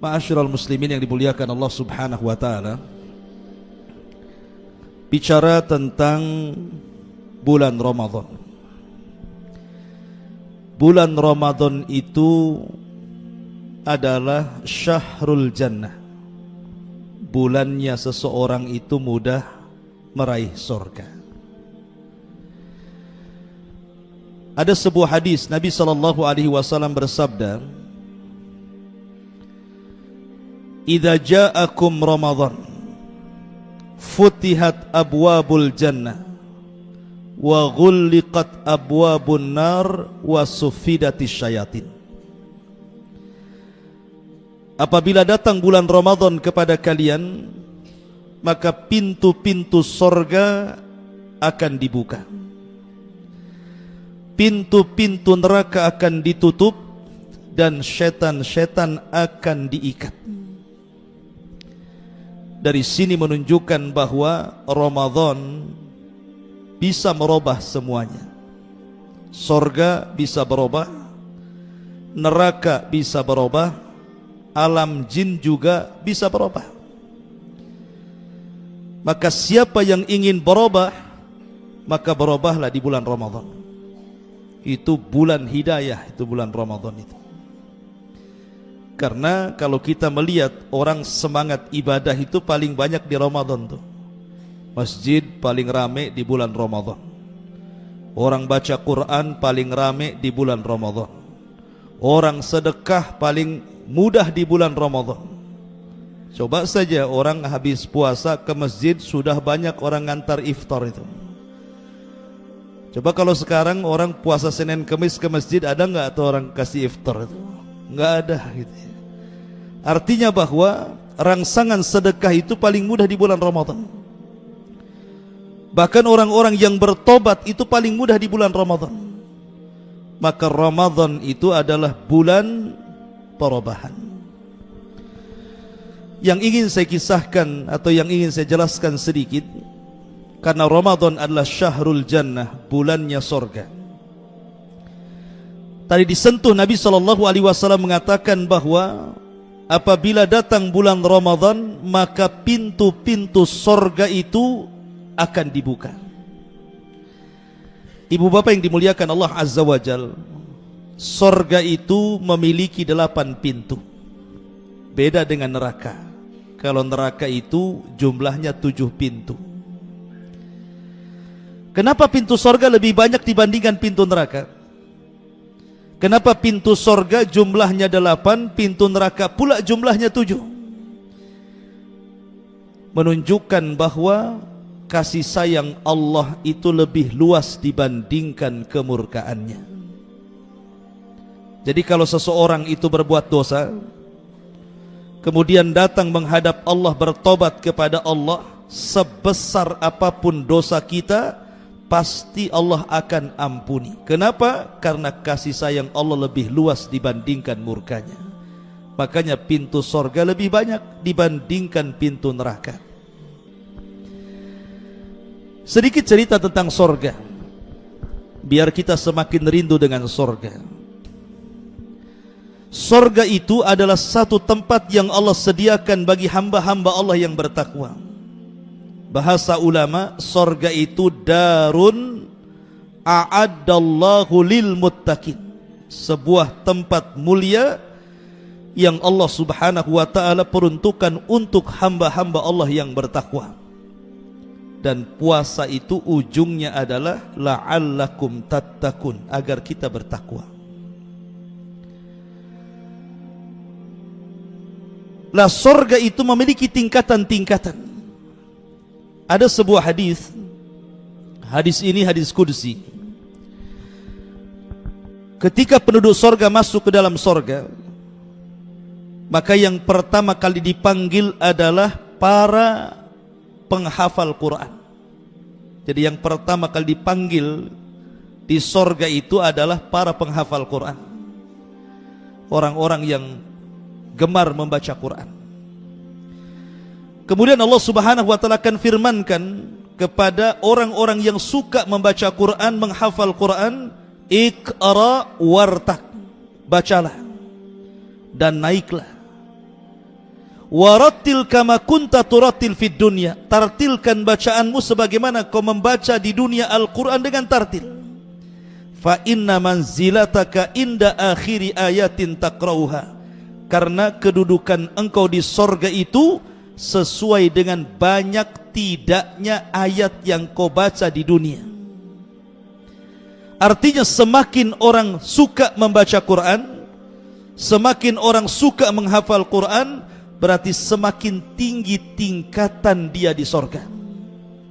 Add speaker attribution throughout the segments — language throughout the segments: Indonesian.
Speaker 1: Ma'asyiral muslimin yang dimuliakan Allah Subhanahu wa taala. Bicara tentang bulan Ramadan. Bulan Ramadan itu adalah syahrul jannah. Bulannya seseorang itu mudah meraih surga. Ada sebuah hadis Nabi SAW bersabda, "Idza ja'akum Ramadan, futihat abwabul jannah, wa ghulliqat abwabun nar, wa suffidatis syayatin." Apabila datang bulan Ramadan kepada kalian, maka pintu-pintu sorga akan dibuka, pintu-pintu neraka akan ditutup, dan setan-setan akan diikat. Dari sini menunjukkan bahwa Ramadan bisa merubah semuanya. Sorga bisa berubah, neraka bisa berubah, alam jin juga bisa berubah. Maka siapa yang ingin berubah, maka berubahlah di bulan Ramadan. Itu bulan hidayah, itu bulan Ramadan itu. Karena kalau kita melihat orang semangat ibadah itu paling banyak di Ramadan tuh. Masjid paling rame di bulan Ramadan. Orang baca Quran paling rame di bulan Ramadan. Orang sedekah paling mudah di bulan Ramadan. Coba saja orang habis puasa ke masjid, sudah banyak orang ngantar iftar itu. Coba kalau sekarang orang puasa Senin Kemis ke masjid, ada nggak tuh orang kasih iftar itu? Nggak ada gitu ya. Artinya bahwa rangsangan sedekah itu paling mudah di bulan Ramadan. Bahkan orang-orang yang bertobat itu paling mudah di bulan Ramadan. Maka Ramadan itu adalah bulan perubahan. Yang ingin saya kisahkan atau yang ingin saya jelaskan sedikit, karena Ramadan adalah syahrul jannah, bulannya sorga. Tadi disentuh Nabi SAW mengatakan bahwa apabila datang bulan Ramadan, maka pintu-pintu sorga itu akan dibuka. Ibu bapak yang dimuliakan Allah Azza wa Jal, sorga itu memiliki 8 pintu. Beda dengan neraka. Kalau neraka itu jumlahnya 7 pintu. Kenapa pintu sorga lebih banyak dibandingkan pintu neraka? Kenapa pintu sorga jumlahnya 8, pintu neraka pula jumlahnya 7? Menunjukkan bahwa kasih sayang Allah itu lebih luas dibandingkan kemurkaannya. Jadi kalau seseorang itu berbuat dosa, kemudian datang menghadap Allah bertobat kepada Allah, sebesar apapun dosa kita, pasti Allah akan ampuni. Kenapa? Karena kasih sayang Allah lebih luas dibandingkan murkanya. Makanya pintu sorga lebih banyak dibandingkan pintu neraka. Sedikit cerita tentang sorga, biar kita semakin rindu dengan sorga. Sorga itu adalah satu tempat yang Allah sediakan bagi hamba-hamba Allah yang bertakwa. Bahasa ulama, sorga itu darun a'addallahu lil muttaqin, sebuah tempat mulia yang Allah Subhanahu wa ta'ala peruntukkan untuk hamba-hamba Allah yang bertakwa. Dan puasa itu ujungnya adalah la'allakum tattaqun, agar kita bertakwa. Lah sorga itu memiliki tingkatan-tingkatan. Ada sebuah hadis. Hadis ini hadis qudsi. Ketika penduduk sorga masuk ke dalam sorga, maka yang pertama kali dipanggil adalah para penghafal Quran. Jadi yang pertama kali dipanggil di sorga itu adalah para penghafal Quran. Orang-orang yang gemar membaca Quran. Kemudian Allah Subhanahu wa ta'ala akan firmankan kepada orang-orang yang suka membaca Quran, menghafal Quran, Iqra wartaq, bacalah dan naiklah. warattil kama kunta turattil fid dunya, tartilkan bacaanmu sebagaimana kau membaca di dunia Al-Quran dengan tartil. Fa inna manzilataka inda akhiri ayatin taqra'uha, karena kedudukan engkau di sorga itu sesuai dengan banyak tidaknya ayat yang kau baca di dunia. Artinya semakin orang suka membaca Quran, semakin orang suka menghafal Quran, berarti semakin tinggi tingkatan dia di sorga.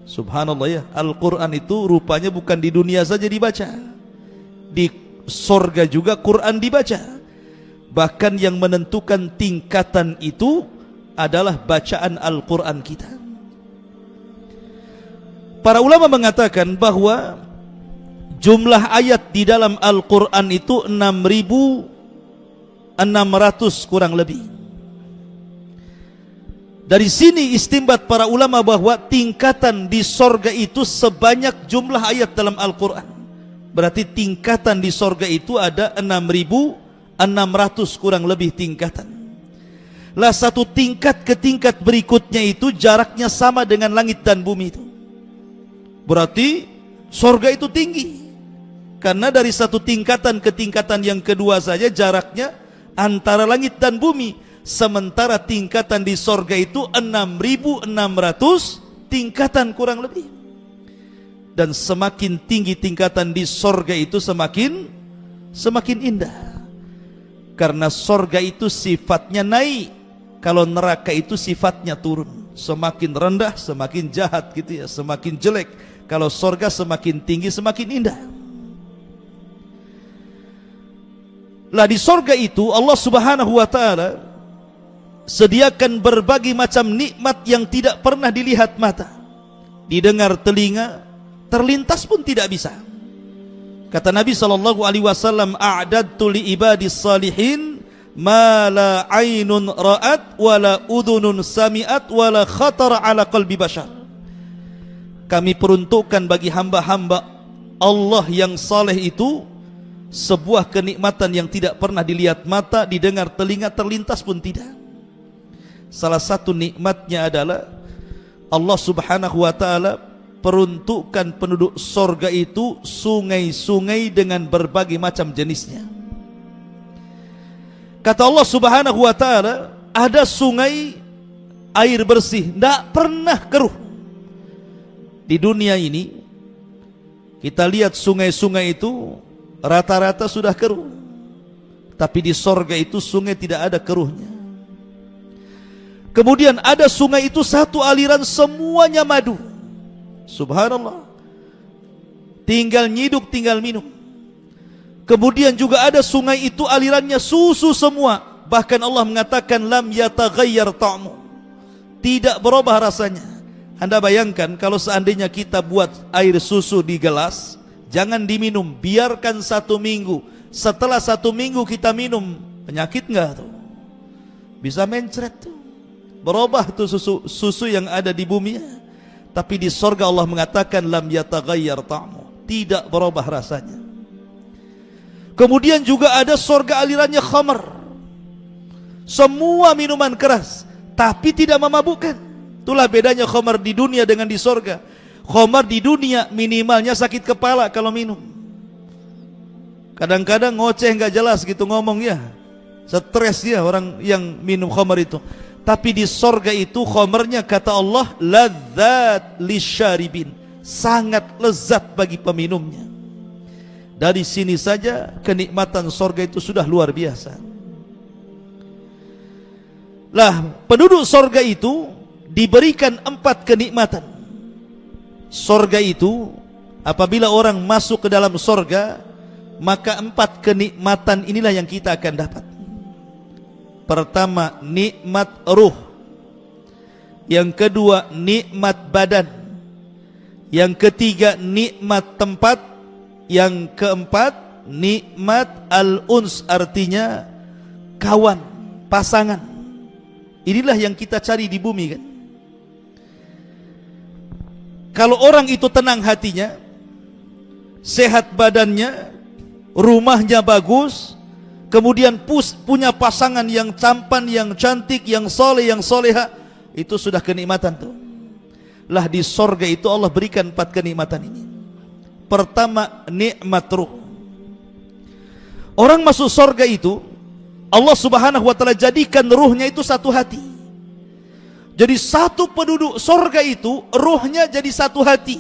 Speaker 1: Subhanallah ya, Al-Quran itu rupanya bukan di dunia saja dibaca, di sorga juga Quran dibaca. Bahkan yang menentukan tingkatan itu adalah bacaan Al-Quran kita. Para ulama mengatakan bahwa jumlah ayat di dalam Al-Quran itu 6.600 kurang lebih. Dari sini istimbat para ulama bahwa tingkatan di sorga itu sebanyak jumlah ayat dalam Al-Quran. Berarti tingkatan di sorga itu ada 6.600 kurang lebih tingkatan. Lah satu tingkat ke tingkat berikutnya itu jaraknya sama dengan langit dan bumi itu. Berarti sorga itu tinggi. Karena dari satu tingkatan ke tingkatan yang kedua saja jaraknya antara langit dan bumi. Sementara tingkatan di sorga itu 6.600 tingkatan kurang lebih. Dan semakin tinggi tingkatan di sorga itu semakin indah. Karena sorga itu sifatnya naik, kalau neraka itu sifatnya turun. Semakin rendah semakin jahat gitu ya, semakin jelek. Kalau sorga semakin tinggi semakin indah. Lah di sorga itu Allah Subhanahu wa ta'ala sediakan berbagai macam nikmat yang tidak pernah dilihat mata, didengar telinga, terlintas pun tidak bisa. Kata Nabi SAW, a'dadtu li ibadis salihin ma la ainun ra'at wa la udhunun sami'at wa la khatara ala qalbi bashar. Kami peruntukkan bagi hamba-hamba Allah yang saleh itu sebuah kenikmatan yang tidak pernah dilihat mata, didengar telinga, terlintas pun tidak. Salah satu nikmatnya adalah Allah Subhanahu wa ta'ala peruntukkan penduduk sorga itu sungai-sungai dengan berbagai macam jenisnya. Kata Allah Subhanahu wa ta'ala, ada sungai air bersih, tidak pernah keruh. Di dunia ini kita lihat sungai-sungai itu rata-rata sudah keruh, tapi di sorga itu sungai tidak ada keruhnya. Kemudian ada sungai itu satu aliran semuanya madu. Subhanallah, tinggal nyiduk tinggal minum. Kemudian juga ada sungai itu alirannya susu semua. Bahkan Allah mengatakan lam yataghayyar ta'mu, tidak berubah rasanya. Anda bayangkan kalau seandainya kita buat air susu di gelas, jangan diminum, biarkan 1 minggu. Setelah 1 minggu kita minum, penyakit enggak tuh? Bisa mencret tuh. Berubah tuh susu yang ada di bumi. Tapi di sorga Allah mengatakan lam yataghayyar ta'mu, tidak berubah rasanya. Kemudian juga ada sorga alirannya khamar, semua minuman keras, tapi tidak memabukkan. Itulah bedanya khamar di dunia dengan di sorga. Khamar di dunia minimalnya sakit kepala kalau minum. Kadang-kadang ngoceh nggak jelas gitu ngomong ya, stres ya orang yang minum khamar itu. Tapi di sorga itu khamarnya kata Allah ladzat lisyaribin, sangat lezat bagi peminumnya. Dari sini saja kenikmatan sorga itu sudah luar biasa. Lah penduduk sorga itu diberikan 4 kenikmatan. Sorga itu apabila orang masuk ke dalam sorga, maka 4 kenikmatan inilah yang kita akan dapat. Pertama, nikmat ruh. Yang kedua, nikmat badan. Yang ketiga, nikmat tempat. Yang keempat, nikmat al-uns, artinya kawan, pasangan. Inilah yang kita cari di bumi kan. Kalau orang itu tenang hatinya, sehat badannya, rumahnya bagus, kemudian punya pasangan yang tampan, yang cantik, yang soleh, yang soleha, itu sudah kenikmatan tuh. Lah di sorga itu Allah berikan 4 kenikmatan ini. Pertama, nikmat ruh. Orang masuk sorga itu Allah subhanahu wa ta'ala jadikan ruhnya itu satu hati. Jadi satu penduduk sorga itu ruhnya jadi satu hati.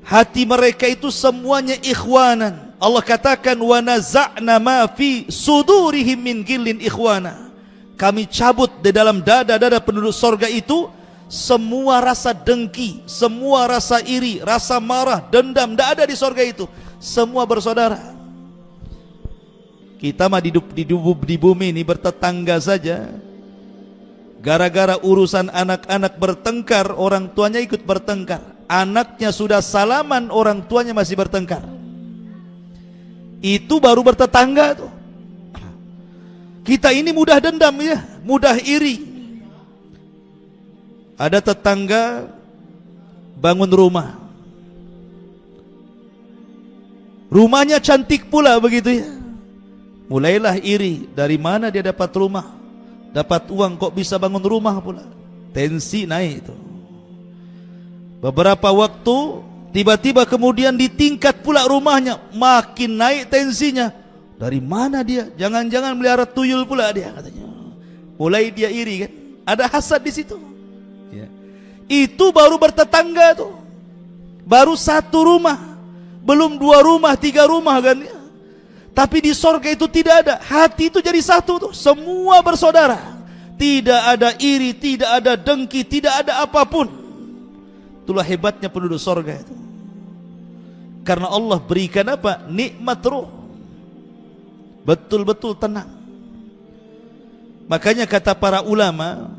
Speaker 1: Hati mereka itu semuanya ikhwanan. Allah katakan wa naza'na ma fi sudurihim min ghillin ikhwana. Kami cabut di dalam dada-dada penduduk sorga itu semua rasa dengki, semua rasa iri, rasa marah, dendam, tidak ada di sorga itu. Semua bersaudara. Kita mah di bumi ini bertetangga saja. Gara-gara urusan anak-anak bertengkar, orang tuanya ikut bertengkar. Anaknya sudah salaman, orang tuanya masih bertengkar. Itu baru bertetangga tuh. Kita ini mudah dendam ya, mudah iri. Ada tetangga bangun rumah. Rumahnya cantik pula begitu ya. Mulailah iri, dari mana dia dapat rumah? Dapat uang kok bisa bangun rumah pula? Tensi naik itu. Beberapa waktu tiba-tiba kemudian di tingkat pula rumahnya, makin naik tensinya. Dari mana dia? Jangan-jangan melihara tuyul pula dia katanya. Mulai dia iri kan? Ada hasad di situ. Ya. Itu baru bertetangga tuh. Baru satu rumah. Belum 2 rumah, 3 rumah kan ya. Tapi di sorga itu tidak ada. Hati itu jadi satu tuh. Semua bersaudara. Tidak ada iri, tidak ada dengki, tidak ada apapun. Itulah hebatnya penduduk sorga itu. Karena Allah berikan apa? Nikmat ruh. Betul-betul tenang. Makanya kata para ulama,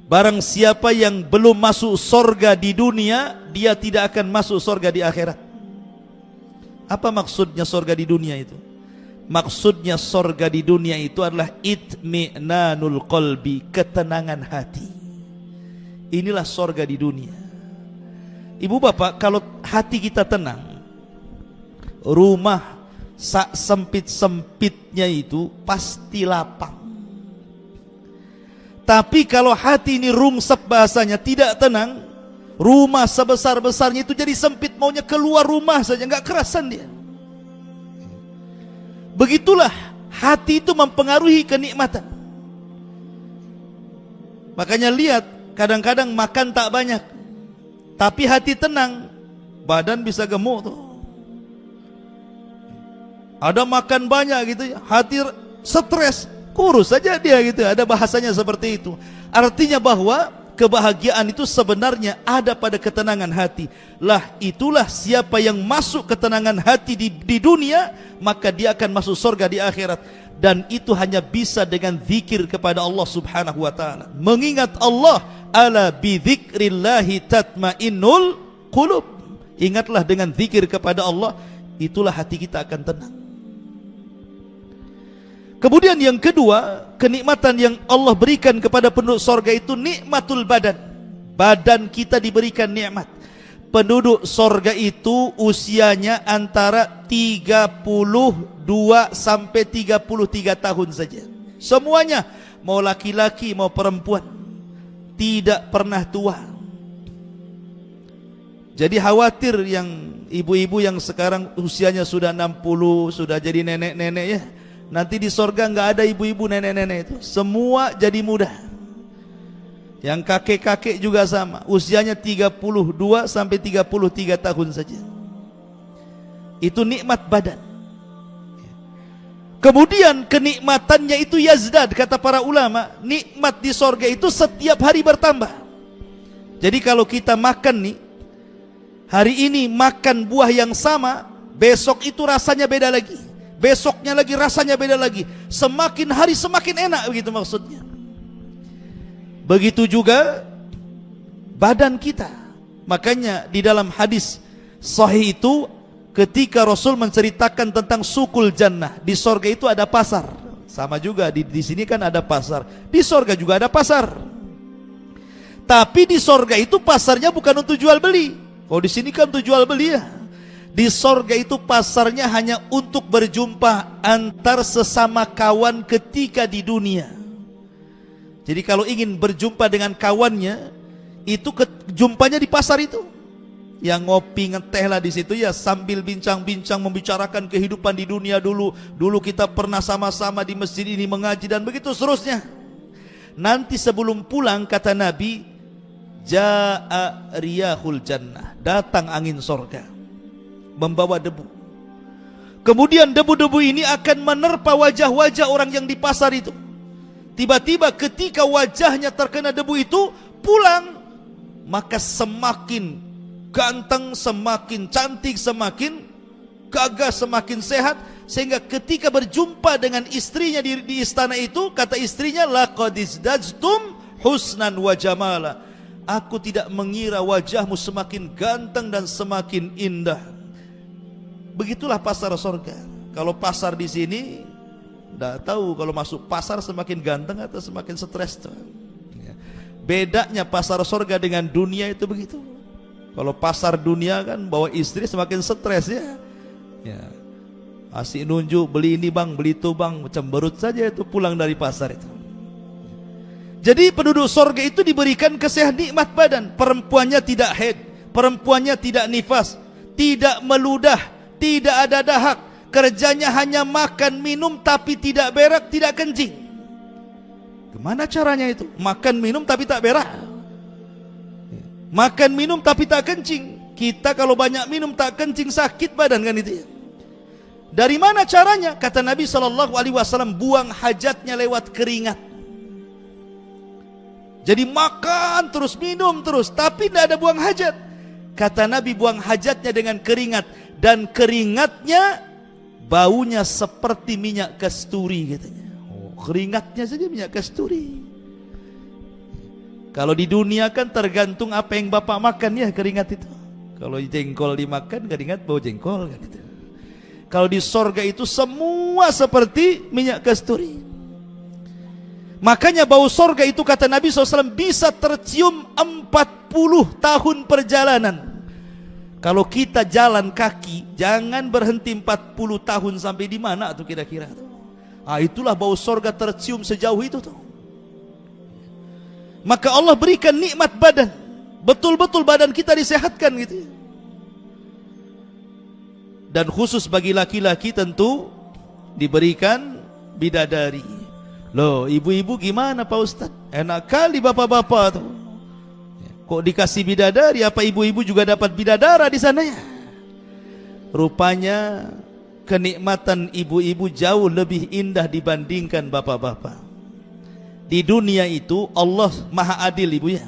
Speaker 1: barang siapa yang belum masuk sorga di dunia, dia tidak akan masuk sorga di akhirat. Apa maksudnya sorga di dunia itu? Maksudnya sorga di dunia itu adalah itmi'nanul qalbi, ketenangan hati. Inilah sorga di dunia. Ibu bapak, kalau hati kita tenang, rumah sempit-sempitnya itu pasti lapang. Tapi kalau hati ini rungsep bahasanya, tidak tenang, rumah sebesar-besarnya itu jadi sempit, maunya keluar rumah saja, nggak kerasan dia. Begitulah hati itu mempengaruhi kenikmatan. Makanya lihat, kadang-kadang makan tak banyak, tapi hati tenang, badan bisa gemuk tuh. Ada makan banyak gitu ya, hati stres, kurus saja dia gitu. Ada bahasanya seperti itu. Artinya bahwa kebahagiaan itu sebenarnya ada pada ketenangan hati. Lah itulah siapa yang masuk ketenangan hati di dunia, maka dia akan masuk surga di akhirat. Dan itu hanya bisa dengan zikir kepada Allah subhanahu wa ta'ala. Mengingat Allah, ala bidzikrillahi tatmainnul qulub. Ingatlah dengan zikir kepada Allah, itulah hati kita akan tenang. Kemudian yang kedua, kenikmatan yang Allah berikan kepada penduduk sorga itu nikmatul badan. Badan kita diberikan nikmat. Penduduk sorga itu usianya antara 32 sampai 33 tahun saja. Semuanya, mau laki-laki mau perempuan, tidak pernah tua. Jadi khawatir yang ibu-ibu yang sekarang usianya sudah 60, sudah jadi nenek-nenek ya. Nanti di sorga nggak ada ibu-ibu nenek-nenek itu, semua jadi muda. Yang kakek-kakek juga sama, usianya 32 sampai 33 tahun saja. Itu nikmat badan. Kemudian kenikmatannya itu yazdad, kata para ulama, nikmat di sorga itu setiap hari bertambah. Jadi kalau kita makan nih, hari ini makan buah yang sama, besok itu rasanya beda lagi. Besoknya lagi rasanya beda lagi. Semakin hari semakin enak, begitu maksudnya. Begitu juga badan kita. Makanya di dalam hadis sahih itu, ketika Rasul menceritakan tentang sukul jannah, di sorga itu ada pasar. Sama juga di sini kan ada pasar, di sorga juga ada pasar. Tapi di sorga itu pasarnya bukan untuk jual beli. Kalau di sini kan untuk jual beli ya. Di sorga itu pasarnya hanya untuk berjumpa antar sesama kawan ketika di dunia. Jadi kalau ingin berjumpa dengan kawannya, itu jumpanya di pasar itu. Yang ngopi ngeteh lah di situ ya, sambil bincang-bincang membicarakan kehidupan di dunia dulu. Dulu kita pernah sama-sama di masjid ini mengaji dan begitu seterusnya. Nanti sebelum pulang kata Nabi, Ja'a riyahul jannah, datang angin sorga membawa debu. Kemudian debu-debu ini akan menerpa wajah-wajah orang yang di pasar itu. Tiba-tiba ketika wajahnya terkena debu itu, pulang, maka semakin ganteng, semakin cantik, semakin gagah, semakin sehat. Sehingga ketika berjumpa dengan istrinya di istana itu, kata istrinya, laqad izdajtum husnan wa jamala. Aku tidak mengira wajahmu semakin ganteng dan semakin indah. Begitulah pasar sorga. Kalau pasar di sini, tidak tahu kalau masuk pasar semakin ganteng atau semakin stres. Bedanya pasar sorga dengan dunia itu begitu. Kalau pasar dunia kan bawa istri semakin stres ya. Asik nunjuk, beli ini bang, beli itu bang, cemberut saja itu pulang dari pasar itu. Jadi penduduk sorga itu diberikan kesehatan nikmat badan. Perempuannya tidak haid, perempuannya tidak nifas, tidak meludah, tidak ada dahak. Kerjanya hanya makan minum tapi tidak berak, tidak kencing. Gimana caranya itu? Makan minum tapi tak berak, makan minum tapi tak kencing. Kita kalau banyak minum tak kencing sakit badan kan itu ya. Dari mana caranya? Kata Nabi SAW, buang hajatnya lewat keringat. Jadi makan terus, minum terus, tapi tidak ada buang hajat. Kata Nabi, buang hajatnya dengan keringat. Dan keringatnya baunya seperti minyak kasturi katanya. Keringatnya saja minyak kasturi. Kalau di dunia kan tergantung apa yang bapak makan ya keringat itu. Kalau jengkol dimakan keringat bau jengkol kan itu. Kalau di sorga itu semua seperti minyak kasturi. Makanya bau sorga itu kata Nabi SAW bisa tercium 40 tahun perjalanan. Kalau kita jalan kaki, jangan berhenti 40 tahun sampai di mana tuh kira-kira. Itulah bau sorga tercium sejauh itu tuh. Maka Allah berikan nikmat badan. Betul-betul badan kita disehatkan gitu. Dan khusus bagi laki-laki tentu diberikan bidadari. Loh, ibu-ibu gimana Pak Ustadz? Enak kali bapak-bapak tuh. Kok dikasih bidadari? Apa ibu-ibu juga dapat bidadara di sana ya? Rupanya kenikmatan ibu-ibu jauh lebih indah dibandingkan bapak-bapak. Di dunia itu Allah maha adil ibu ya.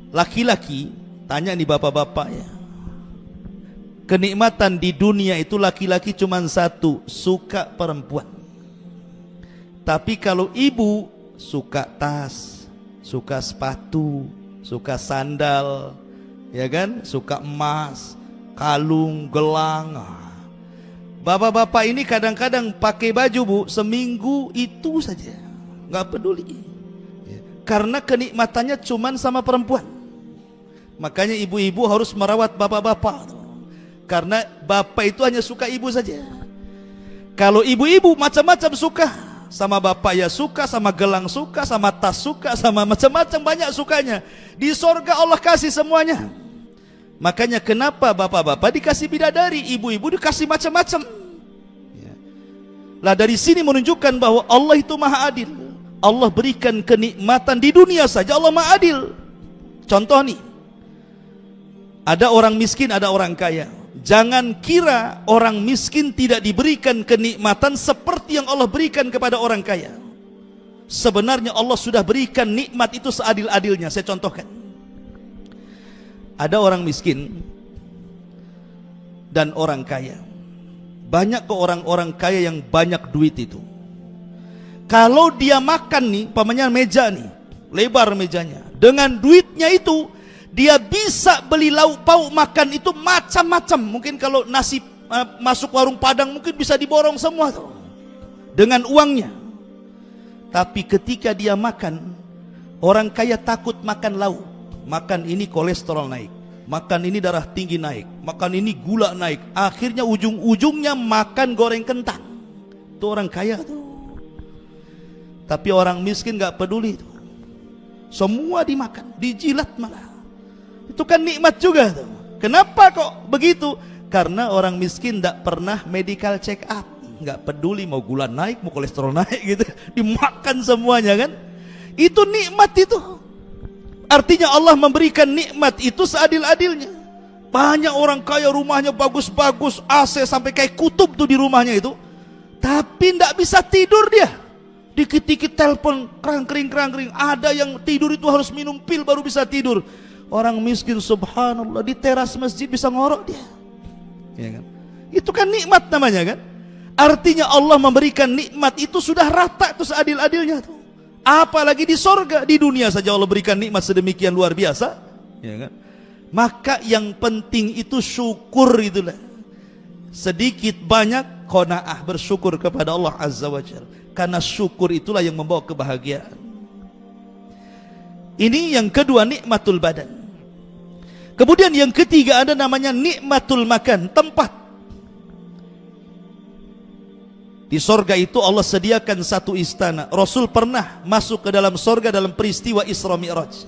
Speaker 1: Laki-laki, tanya nih bapak-bapak ya. Kenikmatan di dunia itu laki-laki cuma satu, suka perempuan. Tapi kalau ibu suka tas, suka sepatu, suka sandal, ya kan, suka emas, kalung, gelang. Bapak-bapak ini kadang-kadang pakai baju bu seminggu itu saja, nggak peduli, karena kenikmatannya cuman sama perempuan. Makanya ibu-ibu harus merawat bapak-bapak, karena bapak itu hanya suka ibu saja. Kalau ibu-ibu macam-macam suka. Sama bapak ya suka, sama gelang suka, sama tas suka, sama macam-macam banyak sukanya. Di sorga Allah kasih semuanya. Makanya kenapa bapak-bapak dikasih bidadari, ibu-ibu dikasih macam-macam. Lah dari sini menunjukkan bahwa Allah itu maha adil. Allah berikan kenikmatan di dunia saja Allah maha adil. Contoh nih, ada orang miskin, ada orang kaya. Jangan kira orang miskin tidak diberikan kenikmatan seperti yang Allah berikan kepada orang kaya. Sebenarnya Allah sudah berikan nikmat itu seadil-adilnya. Saya contohkan. Ada orang miskin dan orang kaya. Banyak ke orang-orang kaya yang banyak duit itu. Kalau dia makan nih, pamannya meja nih, lebar mejanya. Dengan duitnya itu dia bisa beli lauk pauk makan itu macam-macam. Mungkin kalau nasi masuk warung Padang mungkin bisa diborong semua tuh dengan uangnya. Tapi ketika dia makan, orang kaya takut makan lauk. Makan ini kolesterol naik, Makan ini darah tinggi naik, makan ini gula naik, akhirnya ujung-ujungnya makan goreng kentang. Itu orang kaya tuh. Tapi orang miskin gak peduli tuh. Semua dimakan, dijilat malah. Itu kan nikmat juga tuh. Kenapa kok begitu? Karena orang miskin gak pernah medical check up, gak peduli mau gula naik, mau kolesterol naik gitu, dimakan semuanya kan. Itu nikmat itu. Artinya Allah memberikan nikmat itu seadil-adilnya. Banyak orang kaya rumahnya bagus-bagus, AC sampai kayak kutub tuh di rumahnya itu, tapi tidak bisa tidur dia. Dikit-dikit telepon kerang-kering. Ada yang tidur itu harus minum pil baru bisa tidur. Orang miskin subhanallah di teras masjid bisa ngorok dia. Ya kan? Itu kan nikmat namanya kan. Artinya Allah memberikan nikmat itu sudah rata itu seadil-adilnya tuh. Apalagi di sorga, di dunia saja Allah berikan nikmat sedemikian luar biasa, ya kan? Maka yang penting itu syukur itulah. Sedikit banyak qanaah, bersyukur kepada Allah Azza wa Jalla. Karena syukur itulah yang membawa kebahagiaan. Ini yang kedua, nikmatul badan. Kemudian yang ketiga ada namanya nikmatul makan, tempat. Di sorga itu Allah sediakan satu istana. Rasul pernah masuk ke dalam sorga dalam peristiwa Isra Mi'raj.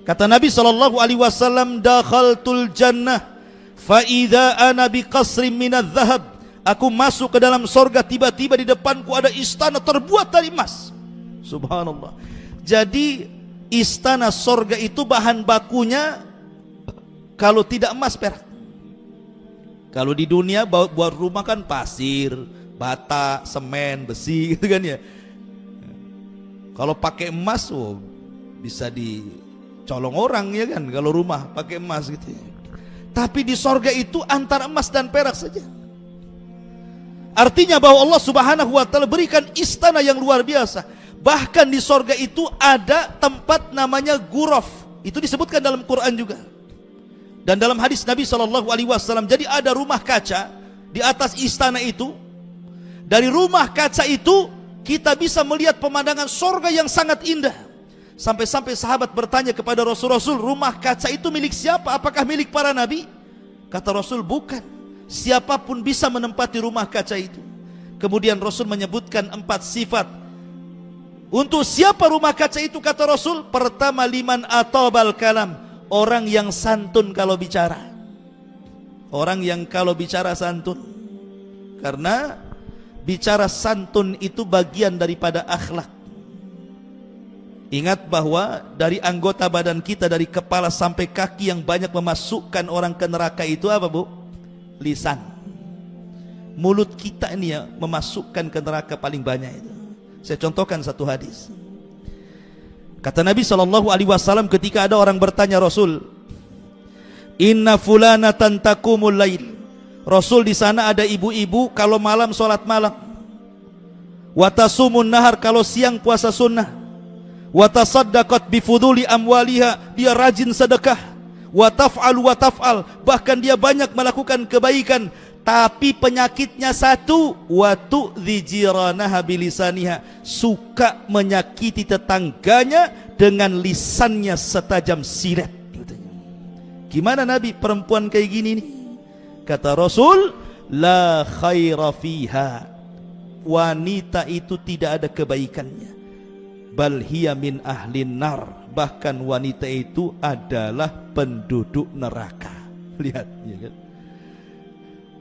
Speaker 1: Kata Nabi SAW, dakhaltul jannah fa idza ana bi qasrin minadz zahab. Aku masuk ke dalam sorga, tiba-tiba di depanku ada istana terbuat dari emas. Subhanallah. Jadi istana sorga itu bahan bakunya kalau tidak emas perak. Kalau di dunia buat rumah kan pasir, bata, semen, besi gitu kan ya. Kalau pakai emas, bisa dicolong orang ya kan. Kalau rumah pakai emas gitu ya. Tapi di sorga itu antara emas dan perak saja. Artinya bahwa Allah Subhanahu wa ta'ala berikan istana yang luar biasa. Bahkan di sorga itu ada tempat namanya ghuraf. Itu disebutkan dalam Quran juga. Dan dalam hadis Nabi SAW, jadi ada rumah kaca di atas istana itu. Dari rumah kaca itu kita bisa melihat pemandangan sorga yang sangat indah. Sampai-sampai sahabat bertanya kepada Rasul, rumah kaca itu milik siapa? Apakah milik para nabi? Kata Rasul, bukan. Siapapun bisa menempati rumah kaca itu. Kemudian Rasul menyebutkan 4 sifat. Untuk siapa rumah kaca itu? Kata Rasul, pertama, liman atabal kalam, orang yang santun kalau bicara. Orang yang kalau bicara santun. Karena bicara santun itu bagian daripada akhlak. Ingat bahwa dari anggota badan kita, dari kepala sampai kaki, yang banyak memasukkan orang ke neraka itu apa, Bu? Lisan. Mulut kita ini ya memasukkan ke neraka paling banyak itu. Saya contohkan satu hadis. Kata Nabi SAW ketika ada orang bertanya Rasul, inna fulanatan taqumul lail. Rasul, di sana ada ibu-ibu kalau malam sholat malam. Watasumun nahar, kalau siang puasa sunnah. Watasaddaqat bifuduli amwaliha, dia rajin sedekah. Wataf'al, bahkan dia banyak melakukan kebaikan. Tapi penyakitnya satu, watu'dzi jiranaha bilisaniha, suka menyakiti tetangganya dengan lisannya setajam silet. Gimana Nabi perempuan kayak gini nih? Kata Rasul, la khaira fiha, wanita itu tidak ada kebaikannya. Bal hiya min ahlin nar, bahkan wanita itu adalah penduduk neraka. Lihat ya kan?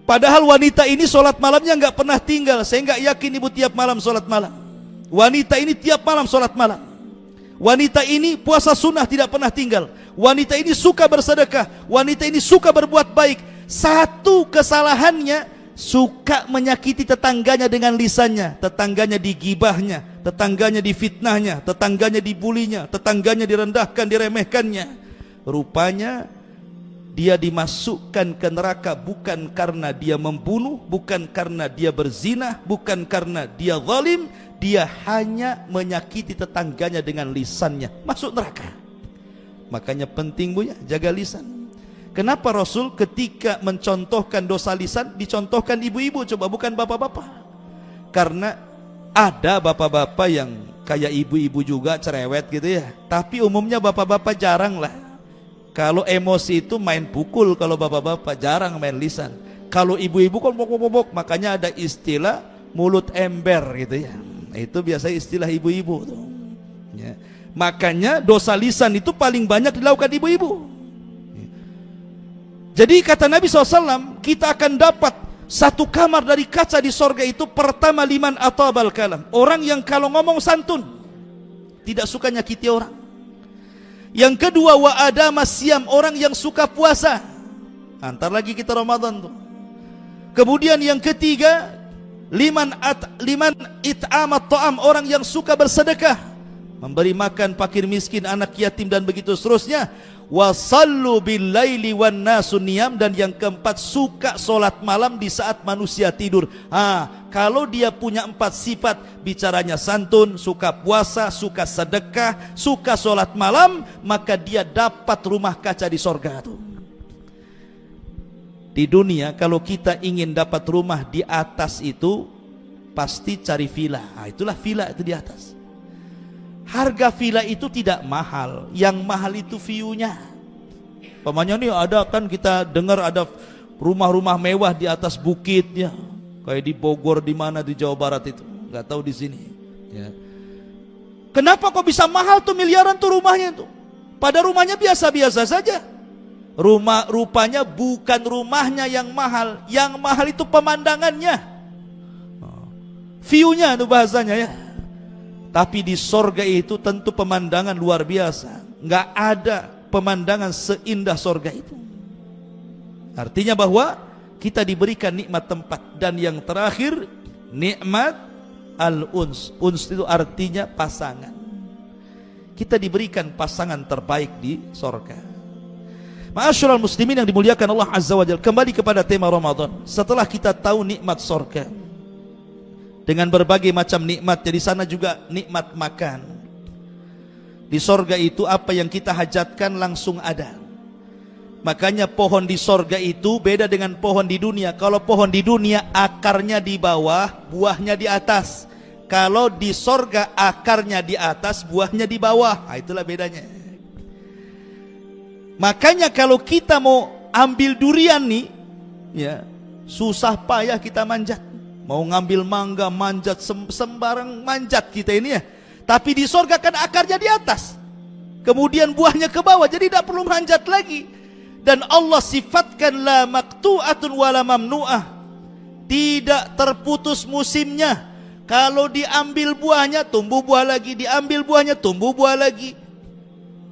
Speaker 1: Padahal wanita ini sholat malamnya nggak pernah tinggal. Saya nggak yakin ibu tiap malam sholat malam. Wanita ini tiap malam sholat malam. Wanita ini puasa sunnah tidak pernah tinggal. Wanita ini suka bersedekah. Wanita ini suka berbuat baik. Satu kesalahannya, suka menyakiti tetangganya dengan lisannya. Tetangganya digibahnya, tetangganya difitnahnya, tetangganya dibulinya, tetangganya direndahkan, diremehkannya. Rupanya dia dimasukkan ke neraka bukan karena dia membunuh, bukan karena dia berzina, bukan karena dia zalim. Dia hanya menyakiti tetangganya dengan lisannya, masuk neraka. Makanya penting Bu ya, jaga lisan. Kenapa Rasul ketika mencontohkan dosa lisan dicontohkan ibu-ibu, coba, bukan bapak-bapak? Karena ada bapak-bapak yang kayak ibu-ibu juga cerewet gitu ya. Tapi umumnya bapak-bapak jarang lah Kalau emosi itu main pukul, kalau bapak-bapak jarang main lisan. Kalau ibu-ibu kan bobok-bobok, makanya ada istilah mulut ember gitu ya. Itu biasanya istilah ibu-ibu tuh. Ya. Makanya dosa lisan itu paling banyak dilakukan ibu-ibu. Jadi kata Nabi SAW, kita akan dapat satu kamar dari kaca di sorga itu. Pertama, liman atabal kalam, orang yang kalau ngomong santun, tidak suka nyakiti orang. Yang kedua, wa adama siam, orang yang suka puasa. Antar lagi kita Ramadan tuh. Kemudian yang ketiga, liman it'amat ta'am, orang yang suka bersedekah, memberi makan fakir miskin, anak yatim dan begitu seterusnya. Wasallu bil laili wan nasu niyam, dan yang keempat suka solat malam di saat manusia tidur. Kalau dia punya 4 sifat, bicaranya santun, suka puasa, suka sedekah, suka solat malam, maka dia dapat rumah kaca di sorga tuh. Di dunia kalau kita ingin dapat rumah di atas itu pasti cari villa. Itulah villa itu di atas. Harga villa itu tidak mahal, yang mahal itu view-nya. Pamannya nih ada kan, kita dengar ada rumah-rumah mewah di atas bukit ya, kayak di Bogor, di mana di Jawa Barat itu, nggak tahu di sini. Ya. Kenapa kok bisa mahal tuh, miliaran tuh rumahnya tuh? Pada rumahnya biasa-biasa saja. Rupanya bukan rumahnya yang mahal itu pemandangannya, view-nya itu bahasanya ya. Tapi di sorga itu tentu pemandangan luar biasa. Nggak ada pemandangan seindah sorga itu. Artinya bahwa kita diberikan nikmat tempat. Dan yang terakhir, nikmat al-uns. Uns itu artinya pasangan. Kita diberikan pasangan terbaik di sorga. Ma'asyiral muslimin yang dimuliakan Allah Azza wa Jalla, kembali kepada tema Ramadan. Setelah kita tahu nikmat sorga dengan berbagai macam nikmat, di sana juga nikmat makan. Di sorga itu apa yang kita hajatkan langsung ada. Makanya pohon di sorga itu beda dengan pohon di dunia. Kalau pohon di dunia akarnya di bawah, buahnya di atas. Kalau di sorga akarnya di atas, buahnya di bawah. Itulah bedanya. Makanya kalau kita mau ambil durian nih, ya susah payah kita manjat. Mau ngambil mangga, manjat, sembarang manjat kita ini ya. Tapi di sorga kan akarnya di atas, kemudian buahnya ke bawah, jadi tidak perlu manjat lagi. Dan Allah sifatkan la maqtu'atun wala mamnu'ah, tidak terputus musimnya. Kalau diambil buahnya tumbuh buah lagi, diambil buahnya tumbuh buah lagi.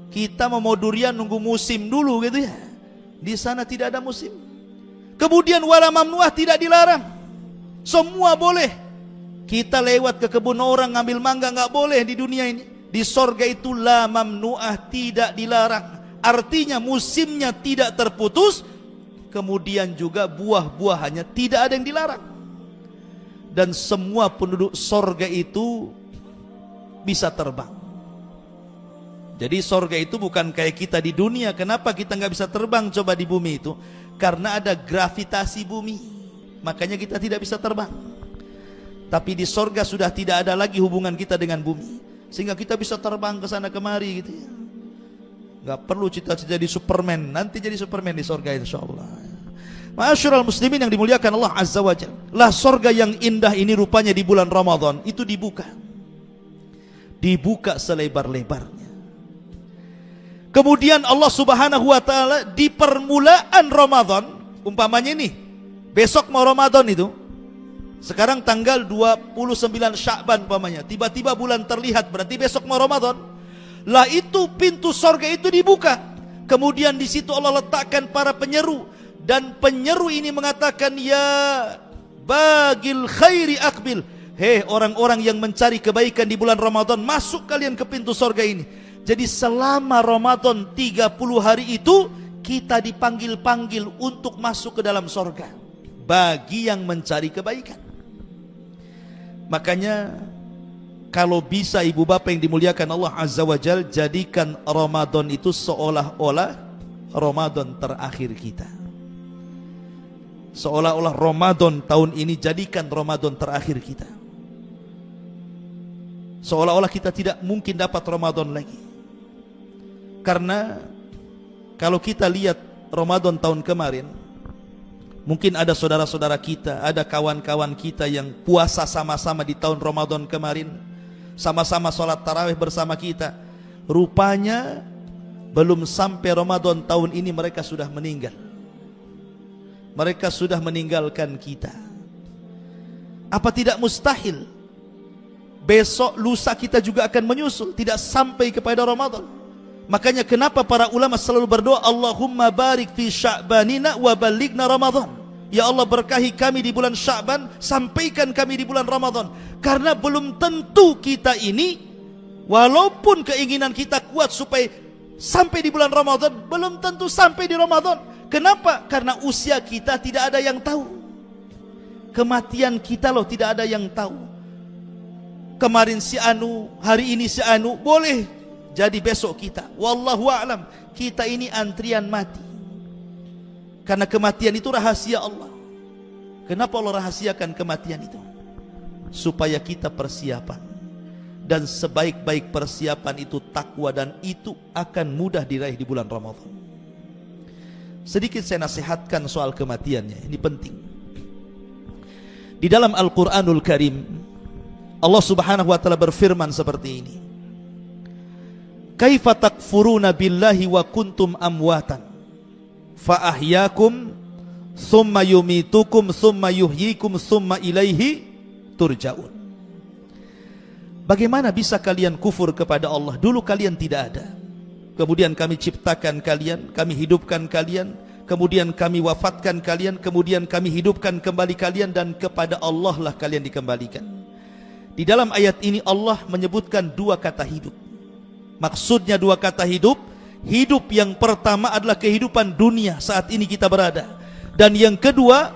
Speaker 1: Kita mau durian nunggu musim dulu gitu ya. Di sana tidak ada musim. Kemudian wala mamnu'ah, tidak dilarang. Semua boleh. Kita lewat ke kebun orang ngambil mangga nggak boleh di dunia ini. Di sorga itu la mamnu'ah, tidak dilarang. Artinya musimnya tidak terputus. Kemudian juga buah-buahannya tidak ada yang dilarang. Dan semua penduduk sorga itu bisa terbang. Jadi sorga itu bukan kayak kita di dunia. Kenapa kita nggak bisa terbang coba di bumi itu? Karena ada gravitasi bumi. Makanya kita tidak bisa terbang. Tapi di sorga sudah tidak ada lagi hubungan kita dengan bumi, sehingga kita bisa terbang ke sana kemari gitu ya. Gak perlu cita-cita jadi Superman. Nanti jadi Superman di sorga insyaallah. Ma'asyiral muslimin yang dimuliakan Allah Azza wa Jalla, lah sorga yang indah ini rupanya di bulan Ramadan itu dibuka selebar-lebarnya. Kemudian Allah Subhanahu wa taala di permulaan Ramadan, umpamanya ini besok mau Ramadan itu, sekarang tanggal 29 Sya'ban umpamanya, tiba-tiba bulan terlihat, berarti besok mau Ramadan. Lah itu pintu sorga itu dibuka. Kemudian di situ Allah letakkan para penyeru, dan penyeru ini mengatakan, ya bagil khairi akbil, hei orang-orang yang mencari kebaikan di bulan Ramadan, masuk kalian ke pintu sorga ini. Jadi selama Ramadan 30 hari itu kita dipanggil-panggil untuk masuk ke dalam sorga bagi yang mencari kebaikan. Makanya kalau bisa ibu bapak yang dimuliakan Allah Azza wa Jal, jadikan Ramadan itu seolah-olah Ramadan terakhir kita. Seolah-olah Ramadan tahun ini jadikan Ramadan terakhir kita. Seolah-olah kita tidak mungkin dapat Ramadan lagi. Karena Kalau kita lihat Ramadan tahun kemarin, mungkin ada saudara-saudara kita, ada kawan-kawan kita yang puasa sama-sama di tahun Ramadan kemarin, sama-sama sholat tarawih bersama kita. Rupanya belum sampai Ramadan tahun ini mereka sudah meninggal. Mereka sudah meninggalkan kita. Apa tidak mustahil besok lusa kita juga akan menyusul, tidak sampai kepada Ramadan? Makanya kenapa para ulama selalu berdoa, Allahumma barik fi sya'banina wa balighna Ramadan. Ya Allah, berkahi kami di bulan Sya'ban, sampaikan kami di bulan Ramadan. Karena belum tentu kita ini, walaupun keinginan kita kuat supaya sampai di bulan Ramadan, belum tentu sampai di Ramadan. Kenapa? Karena usia kita tidak ada yang tahu. Kematian kita loh tidak ada yang tahu. Kemarin si anu, hari ini si anu, boleh jadi besok kita. Wallahu a'lam. Kita ini antrian mati. Karena kematian itu rahasia Allah. Kenapa Allah rahasiakan kematian itu? Supaya kita persiapan. Dan sebaik-baik persiapan itu takwa, dan itu akan mudah diraih di bulan Ramadan. Sedikit saya nasihatkan soal kematiannya. Ini penting. Di dalam Al-Quranul Karim, Allah subhanahu wa ta'ala berfirman seperti ini. Kaifa takfuruna billahi wa kuntum amwatan fa ahyakum thumma yumitukum thumma yuhyikum thumma ilaihi turja'un. Bagaimana bisa kalian kufur kepada Allah? Dulu kalian tidak ada, kemudian kami ciptakan kalian, kami hidupkan kalian, kemudian kami wafatkan kalian, kemudian kami hidupkan kembali kalian, dan kepada Allah lah kalian dikembalikan. Di dalam ayat ini Allah menyebutkan dua kata hidup. Maksudnya dua kata hidup. Hidup yang pertama adalah kehidupan dunia saat ini kita berada, dan yang kedua,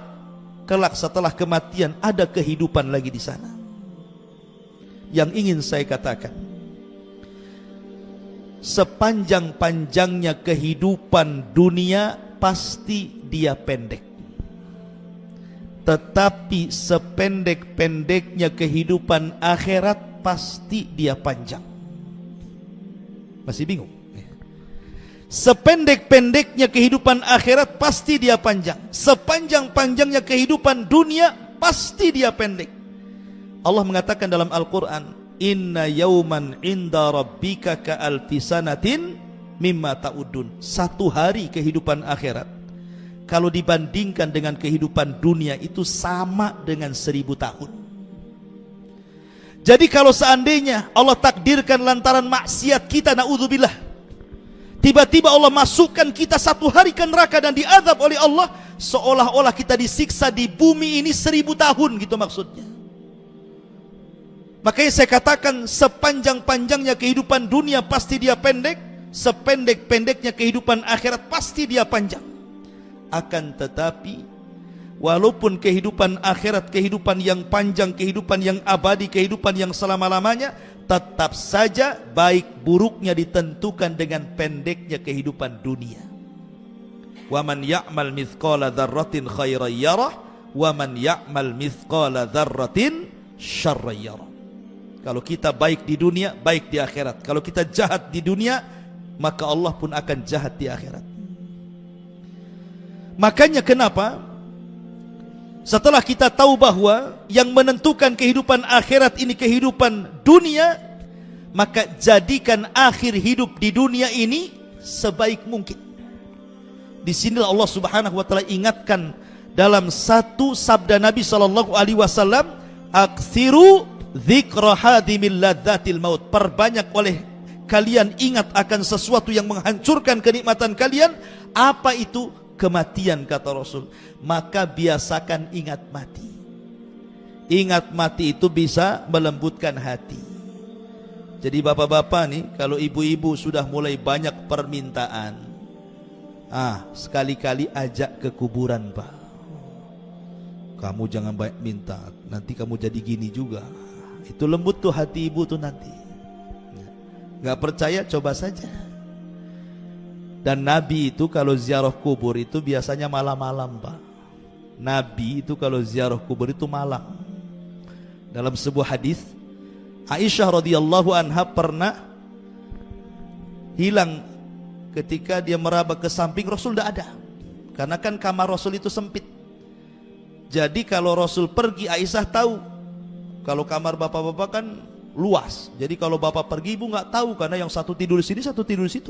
Speaker 1: kelak setelah kematian ada kehidupan lagi di sana. Yang ingin saya katakan, sepanjang-panjangnya kehidupan dunia pasti dia pendek, tetapi sependek-pendeknya kehidupan akhirat pasti dia panjang. Masih bingung? Sependek-pendeknya kehidupan akhirat pasti dia panjang. Sepanjang-panjangnya kehidupan dunia pasti dia pendek. Allah mengatakan dalam Al-Quran, Inna yauman inda rabbika ka'alfi sanatin mimma ta'udun. Satu hari kehidupan akhirat, kalau dibandingkan dengan kehidupan dunia, itu sama dengan 1000 tahun. Jadi kalau seandainya Allah takdirkan lantaran maksiat kita, na'udzubillah, tiba-tiba Allah masukkan kita satu hari ke neraka dan diazab oleh Allah, seolah-olah kita disiksa di bumi ini 1000 tahun, gitu maksudnya. Makanya saya katakan, sepanjang-panjangnya kehidupan dunia pasti dia pendek, sependek-pendeknya kehidupan akhirat pasti dia panjang. Akan tetapi, walaupun kehidupan akhirat, kehidupan yang panjang, kehidupan yang abadi, kehidupan yang selama-lamanya, tetap saja baik buruknya ditentukan dengan pendeknya kehidupan dunia. Wa man ya'mal mithqala dzarratin khairan yarah wa man ya'mal mithqala dzarratin syarran yarah. Kalau kita baik di dunia, baik di akhirat. Kalau kita jahat di dunia, maka Allah pun akan jahat di akhirat. Makanya kenapa setelah kita tahu bahwa yang menentukan kehidupan akhirat ini kehidupan dunia, maka jadikan akhir hidup di dunia ini sebaik mungkin. Di sinilah Allah Subhanahu wa taala ingatkan dalam satu sabda Nabi sallallahu alaihi wasallam, "Aktsiru dzikra hadimil ladzatil maut." Perbanyak oleh kalian ingat akan sesuatu yang menghancurkan kenikmatan kalian. Apa itu? Kematian, kata Rasul. Maka biasakan ingat mati. Ingat mati itu bisa melembutkan hati. Jadi bapak-bapak nih, kalau ibu-ibu sudah mulai banyak permintaan, sekali-kali ajak ke kuburan, Pak. Kamu jangan banyak minta, nanti kamu jadi gini juga. Itu lembut tuh hati ibu tuh nanti. Gak percaya, coba saja. Dan Nabi itu kalau ziarah kubur itu biasanya malam-malam, Pak. Nabi itu kalau ziarah kubur itu malam. Dalam sebuah hadis, Aisyah radhiyallahu anha pernah hilang ketika dia meraba ke samping, Rasul tidak ada. Karena kan kamar Rasul itu sempit. Jadi kalau Rasul pergi, Aisyah tahu. Kalau kamar bapak-bapak kan luas. Jadi kalau bapak pergi, ibu nggak tahu, karena yang satu tidur di sini, satu tidur di situ.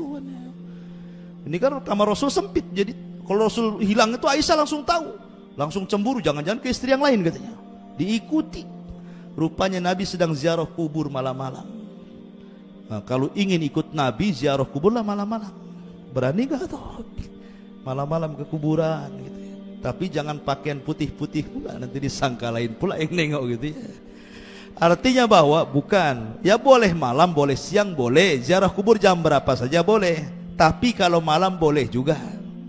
Speaker 1: Ini kan kamar Rasul sempit. Jadi kalau Rasul hilang itu, Aisyah langsung tahu, langsung cemburu, jangan-jangan ke istri yang lain katanya. Diikuti. Rupanya Nabi sedang ziarah kubur malam-malam. Nah, kalau ingin ikut Nabi ziarah kubur lah malam-malam. Berani gak tuh? Malam-malam ke kuburan gitu ya. Tapi jangan pakaian putih-putih pula, nanti disangka lain pula yang nengok gitu ya. Artinya bahwa bukan, ya boleh malam, boleh siang, boleh ziarah kubur jam berapa saja boleh. Tapi kalau malam boleh juga,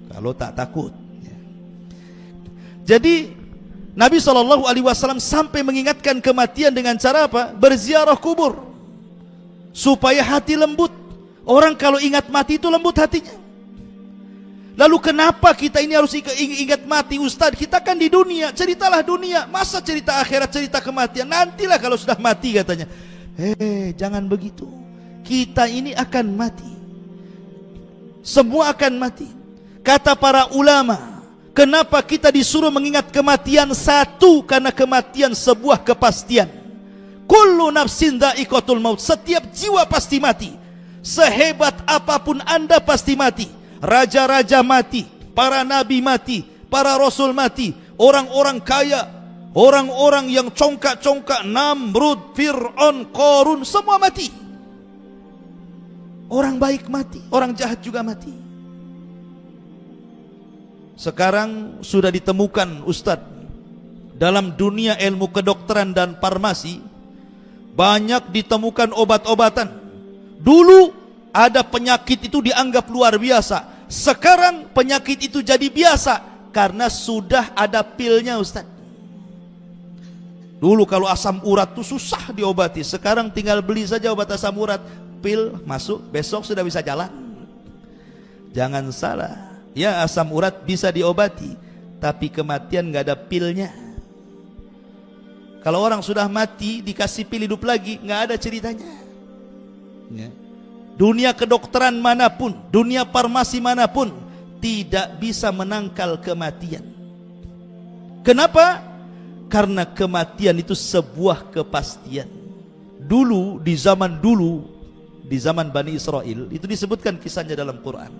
Speaker 1: kalau tak takut. Jadi Nabi SAW sampai mengingatkan kematian dengan cara apa? Berziarah kubur, supaya hati lembut. Orang kalau ingat mati itu lembut hatinya. Lalu kenapa kita ini harus ingat mati, Ustadz? Kita kan di dunia, ceritalah dunia. Masa cerita akhirat, cerita kematian? Nantilah kalau sudah mati katanya. Jangan begitu. Kita ini akan mati. Semua akan mati. Kata para ulama, kenapa kita disuruh mengingat kematian? Satu, karena kematian sebuah kepastian. Kullu nafsin dha'iqatul maut. Setiap jiwa pasti mati. Sehebat apapun Anda pasti mati. Raja-raja mati, para nabi mati, para rasul mati, orang-orang kaya, orang-orang yang congkak-congkak, Namrud, Fir'aun, Qarun, semua mati. Orang baik mati, orang jahat juga mati. Sekarang sudah ditemukan, Ustadz, dalam dunia ilmu kedokteran dan farmasi, banyak ditemukan obat-obatan. Dulu ada penyakit itu dianggap luar biasa. Sekarang penyakit itu jadi biasa karena sudah ada pilnya, Ustaz. Dulu kalau asam urat itu susah diobati. Sekarang tinggal beli saja obat asam urat, pil masuk, besok sudah bisa jalan. Jangan salah. Ya, asam urat bisa diobati, tapi kematian nggak ada pilnya. Kalau orang sudah mati dikasih pil hidup lagi, nggak ada ceritanya. Ya. Dunia kedokteran manapun, dunia farmasi manapun tidak bisa menangkal kematian. Kenapa? Karena kematian itu sebuah kepastian. Dulu, di zaman Bani Israel, itu disebutkan kisahnya dalam Quran.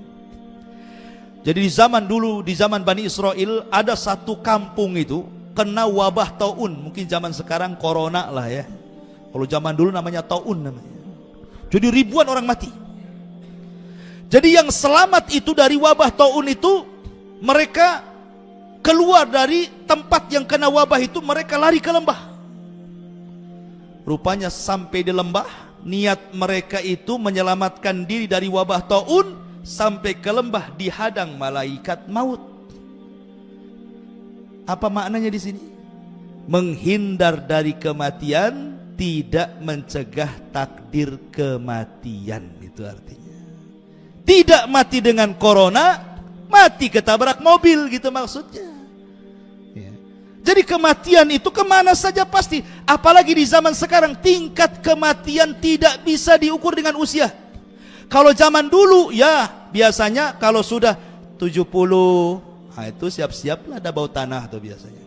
Speaker 1: Jadi di zaman dulu, di zaman Bani Israel, ada satu kampung itu kena wabah taun. Mungkin zaman sekarang corona lah ya. Kalau zaman dulu namanya taun namanya. Jadi ribuan orang mati. Jadi yang selamat itu dari wabah taun itu, mereka keluar dari tempat yang kena wabah itu, mereka lari ke lembah. Rupanya sampai di lembah, niat mereka itu menyelamatkan diri dari wabah taun. Sampai ke lembah dihadang malaikat maut. Apa maknanya di sini? Menghindar dari kematian, tidak mencegah takdir kematian. Itu artinya. Tidak mati dengan corona, mati ketabrak mobil, gitu maksudnya. Ya. Jadi kematian itu kemana saja pasti. Apalagi di zaman sekarang, tingkat kematian tidak bisa diukur dengan usia. Kalau zaman dulu, ya biasanya kalau sudah 70, nah itu siap-siap lah ada bau tanah tuh biasanya.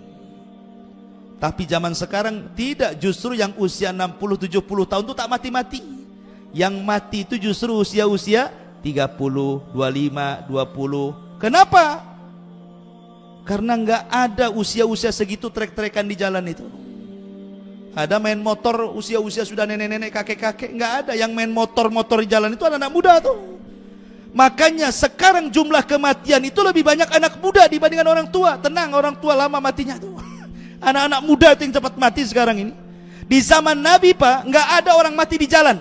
Speaker 1: Tapi zaman sekarang tidak, justru yang usia 60-70 tahun itu tak mati-mati. Yang mati itu justru usia-usia 30, 25, 20. Kenapa? Karena nggak ada usia-usia segitu trek-trekan di jalan itu. Ada main motor usia-usia sudah nenek-nenek, kakek-kakek, nggak ada. Yang main motor-motor di jalan itu anak-anak muda tuh. Makanya sekarang jumlah kematian itu lebih banyak anak muda dibandingkan orang tua. Tenang, orang tua lama matinya tuh. Anak-anak muda itu yang cepat mati sekarang ini. Di zaman Nabi Pak, nggak ada orang mati di jalan.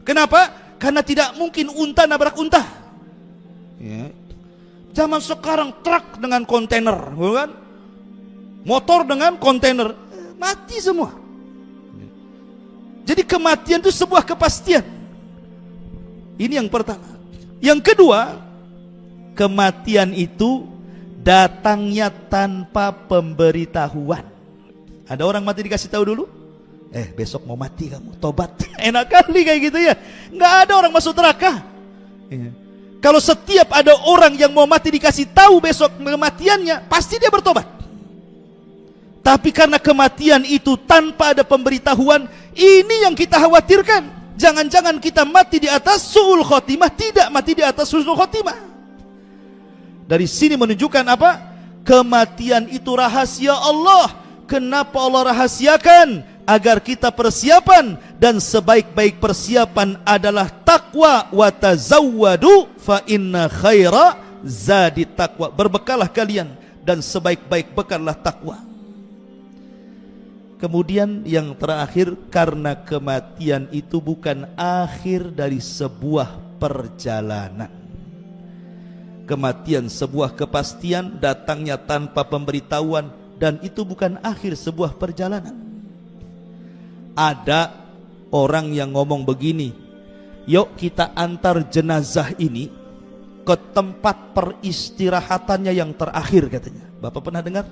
Speaker 1: Kenapa? Karena tidak mungkin unta nabrak unta. Ya. Zaman sekarang truk dengan kontainer, bukan? Motor dengan kontainer, mati semua. Jadi kematian itu sebuah kepastian. Ini yang pertama. Yang kedua, kematian itu datangnya tanpa pemberitahuan. Ada orang mati dikasih tahu dulu, besok mau mati kamu, tobat. Enak kali kayak gitu ya. Nggak ada orang masuk neraka. Kalau setiap ada orang yang mau mati dikasih tahu besok kematiannya, pasti dia bertobat. Tapi karena kematian itu tanpa ada pemberitahuan, ini yang kita khawatirkan. Jangan-jangan kita mati di atas su'ul khotimah, tidak mati di atas husnul khotimah. Dari sini menunjukkan apa? Kematian itu rahasia Allah. Kenapa Allah rahasiakan? Agar kita persiapan, dan sebaik-baik persiapan adalah taqwa. Wa tazawwadu fa inna khaira zadi taqwa. Berbekalah kalian, dan sebaik-baik bekallah takwa. Kemudian yang terakhir, karena kematian itu bukan akhir dari sebuah perjalanan. Kematian sebuah kepastian, datangnya tanpa pemberitahuan, dan itu bukan akhir sebuah perjalanan. Ada orang yang ngomong begini, yuk kita antar jenazah ini ke tempat peristirahatannya yang terakhir, katanya. Bapak pernah dengar?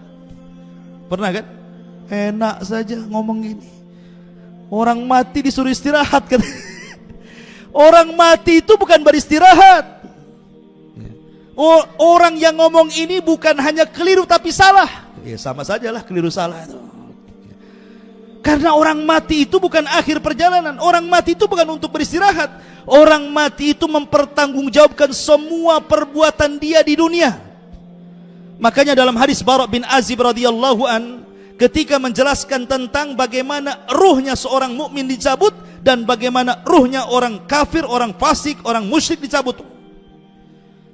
Speaker 1: Pernah kan? Enak saja ngomong gini. Orang mati disuruh istirahat, kan? Orang mati itu bukan beristirahat. Orang yang ngomong ini bukan hanya keliru tapi salah. Ya sama sajalah keliru salah itu. Karena orang mati itu bukan akhir perjalanan. Orang mati itu bukan untuk beristirahat. Orang mati itu mempertanggungjawabkan semua perbuatan dia di dunia. Makanya dalam hadis Bara' bin Azib radhiyallahu an, ketika menjelaskan tentang bagaimana ruhnya seorang mukmin dicabut dan bagaimana ruhnya orang kafir, orang fasik, orang musyrik dicabut.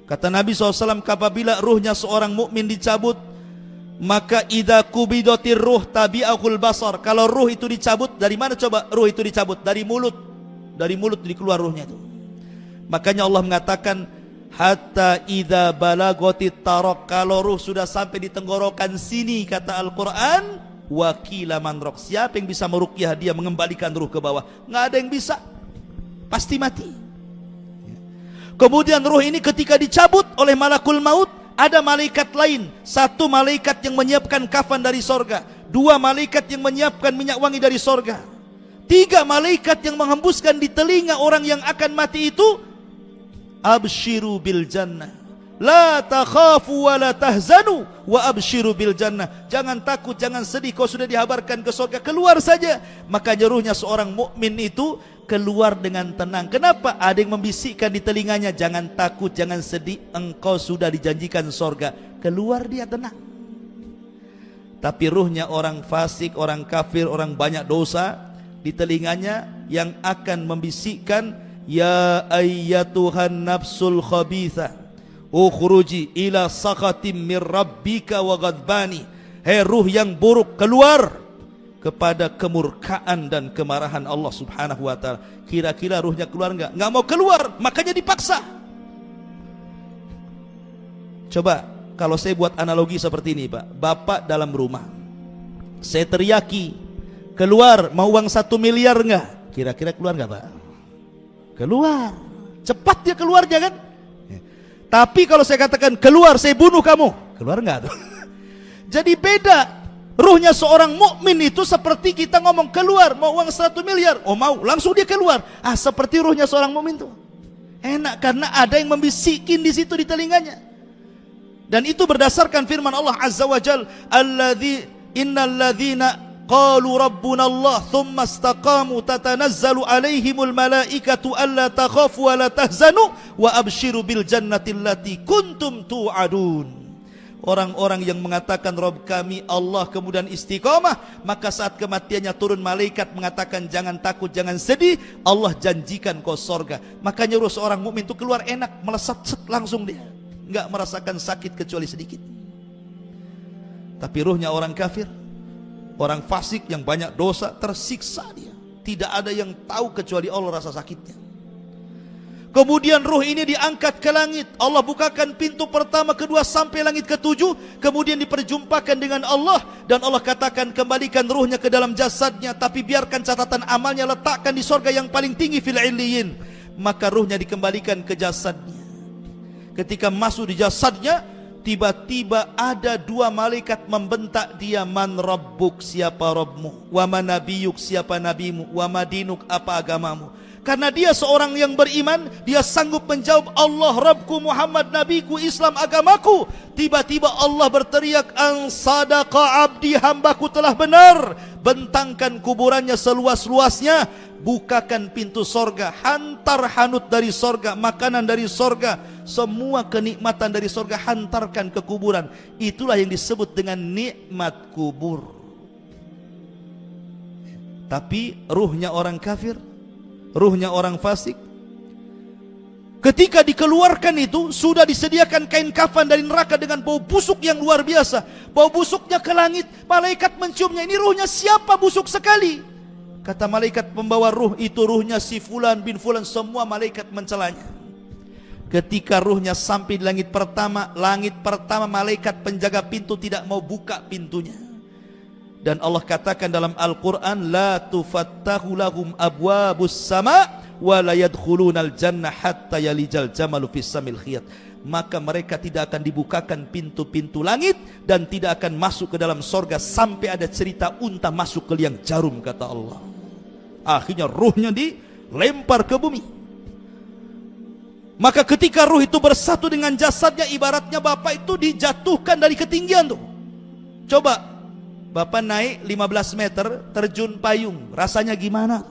Speaker 1: Kata Nabi SAW, apabila ruhnya seorang mukmin dicabut, maka idza kubidatir ruh tabi'ahul basar. Kalau ruh itu dicabut, dari mana coba ruh itu dicabut? Dari mulut. Dari mulut dikeluar ruhnya itu. Makanya Allah mengatakan hatta idza balagatit taraq. Kalau ruh sudah sampai di tenggorokan sini, kata Al-Qur'an, wakila man raq. Siapa yang bisa meruqyah dia, mengembalikan ruh ke bawah? Enggak ada yang bisa. Pasti mati. Kemudian ruh ini ketika dicabut oleh malakul maut, ada malaikat lain. Satu malaikat yang menyiapkan kafan dari sorga, dua malaikat yang menyiapkan minyak wangi dari sorga, tiga malaikat yang menghembuskan di telinga orang yang akan mati itu, abshiru bil jannah, la takhafu wa la tahzanu wa abshiru bil jannah. Jangan takut, jangan sedih, kau sudah dihabarkan ke sorga, keluar saja. Makanya ruhnya seorang mukmin itu keluar dengan tenang. Kenapa? Ada yang membisikkan di telinganya, jangan takut, jangan sedih, engkau sudah dijanjikan sorga. Keluar dia tenang. Tapi ruhnya orang fasik, orang kafir, orang banyak dosa, di telinganya yang akan membisikkan, ya ayyatuhan nafsul khabitha ukhruji ila sakhatim mir rabbika wa ghadbani. Hei ruh yang buruk, keluar kepada kemurkaan dan kemarahan Allah Subhanahu wa ta'ala. Kira-kira ruhnya keluar enggak? Enggak mau keluar, makanya dipaksa. Coba kalau saya buat analogi seperti ini, Pak. Bapak dalam rumah, saya teriaki, keluar, mau uang 1 miliar enggak? Kira-kira keluar enggak, Pak? Keluar. Cepat dia keluarnya, kan? Tapi kalau saya katakan keluar, saya bunuh kamu, keluar enggak tuh? Jadi beda. Ruhnya seorang mukmin itu seperti kita ngomong keluar, mau uang 100 miliar, oh mau, langsung dia keluar. Seperti ruhnya seorang mukmin itu. Enak karena ada yang membisikin di situ di telinganya. Dan itu berdasarkan firman Allah Azza wa Jal, innal ladzina qalu rabbuna Allah thumma istaqamu tatanazzalu alaihimul malaikatu alla takhafu wa la tahzanu wa abshiru bil jannati allati kuntum tu'adun. Orang-orang yang mengatakan Rabb kami Allah, kemudian istiqamah, maka saat kematiannya turun malaikat mengatakan jangan takut, jangan sedih, Allah janjikan kau sorga. Makanya ruh seorang mukmin itu keluar enak, melesat langsung dia, enggak merasakan sakit kecuali sedikit. Tapi ruhnya orang kafir, orang fasik yang banyak dosa, tersiksa dia. Tidak ada yang tahu kecuali Allah rasa sakitnya. Kemudian ruh ini diangkat ke langit. Allah bukakan pintu pertama, kedua sampai langit ke-7. Kemudian diperjumpakan dengan Allah. Dan Allah katakan kembalikan ruhnya ke dalam jasadnya, tapi biarkan catatan amalnya letakkan di sorga yang paling tinggi fil illiyin. Maka ruhnya dikembalikan ke jasadnya. Ketika masuk di jasadnya, tiba-tiba ada dua malaikat membentak dia, man rabbuk, siapa Rabbmu, wa man nabiyuk, siapa nabimu, wa madinuk, apa agamamu. Karena dia seorang yang beriman, dia sanggup menjawab, Allah Rabbku, Muhammad Nabiku, Islam agamaku. Tiba-tiba Allah berteriak, an sadaqa abdi, hambaku telah benar. Bentangkan kuburannya seluas-luasnya, bukakan pintu sorga, hantar hanut dari sorga, makanan dari sorga, semua kenikmatan dari sorga hantarkan ke kuburan. Itulah yang disebut dengan nikmat kubur. Tapi ruhnya orang kafir, ruhnya orang fasik, ketika dikeluarkan itu sudah disediakan kain kafan dari neraka dengan bau busuk yang luar biasa. Bau busuknya ke langit, malaikat menciumnya. Ini ruhnya siapa busuk sekali? Kata malaikat pembawa ruh, itu ruhnya si fulan bin fulan. Semua malaikat mencelanya. Ketika ruhnya sampai di langit pertama, malaikat penjaga pintu tidak mau buka pintunya. Dan Allah katakan dalam Al-Quran, la tufattahu lahum abwabus sama wa la yadkhulunal jannah hatta yalijal jamalu fis samil khiyat. Maka mereka tidak akan dibukakan pintu-pintu langit dan tidak akan masuk ke dalam sorga sampai ada cerita unta masuk ke liang jarum, kata Allah. Akhirnya ruhnya dilempar ke bumi. Maka ketika ruh itu bersatu dengan jasadnya, ibaratnya bapak itu dijatuhkan dari ketinggian tuh. Coba bapak naik 15 meter, terjun payung, rasanya gimana?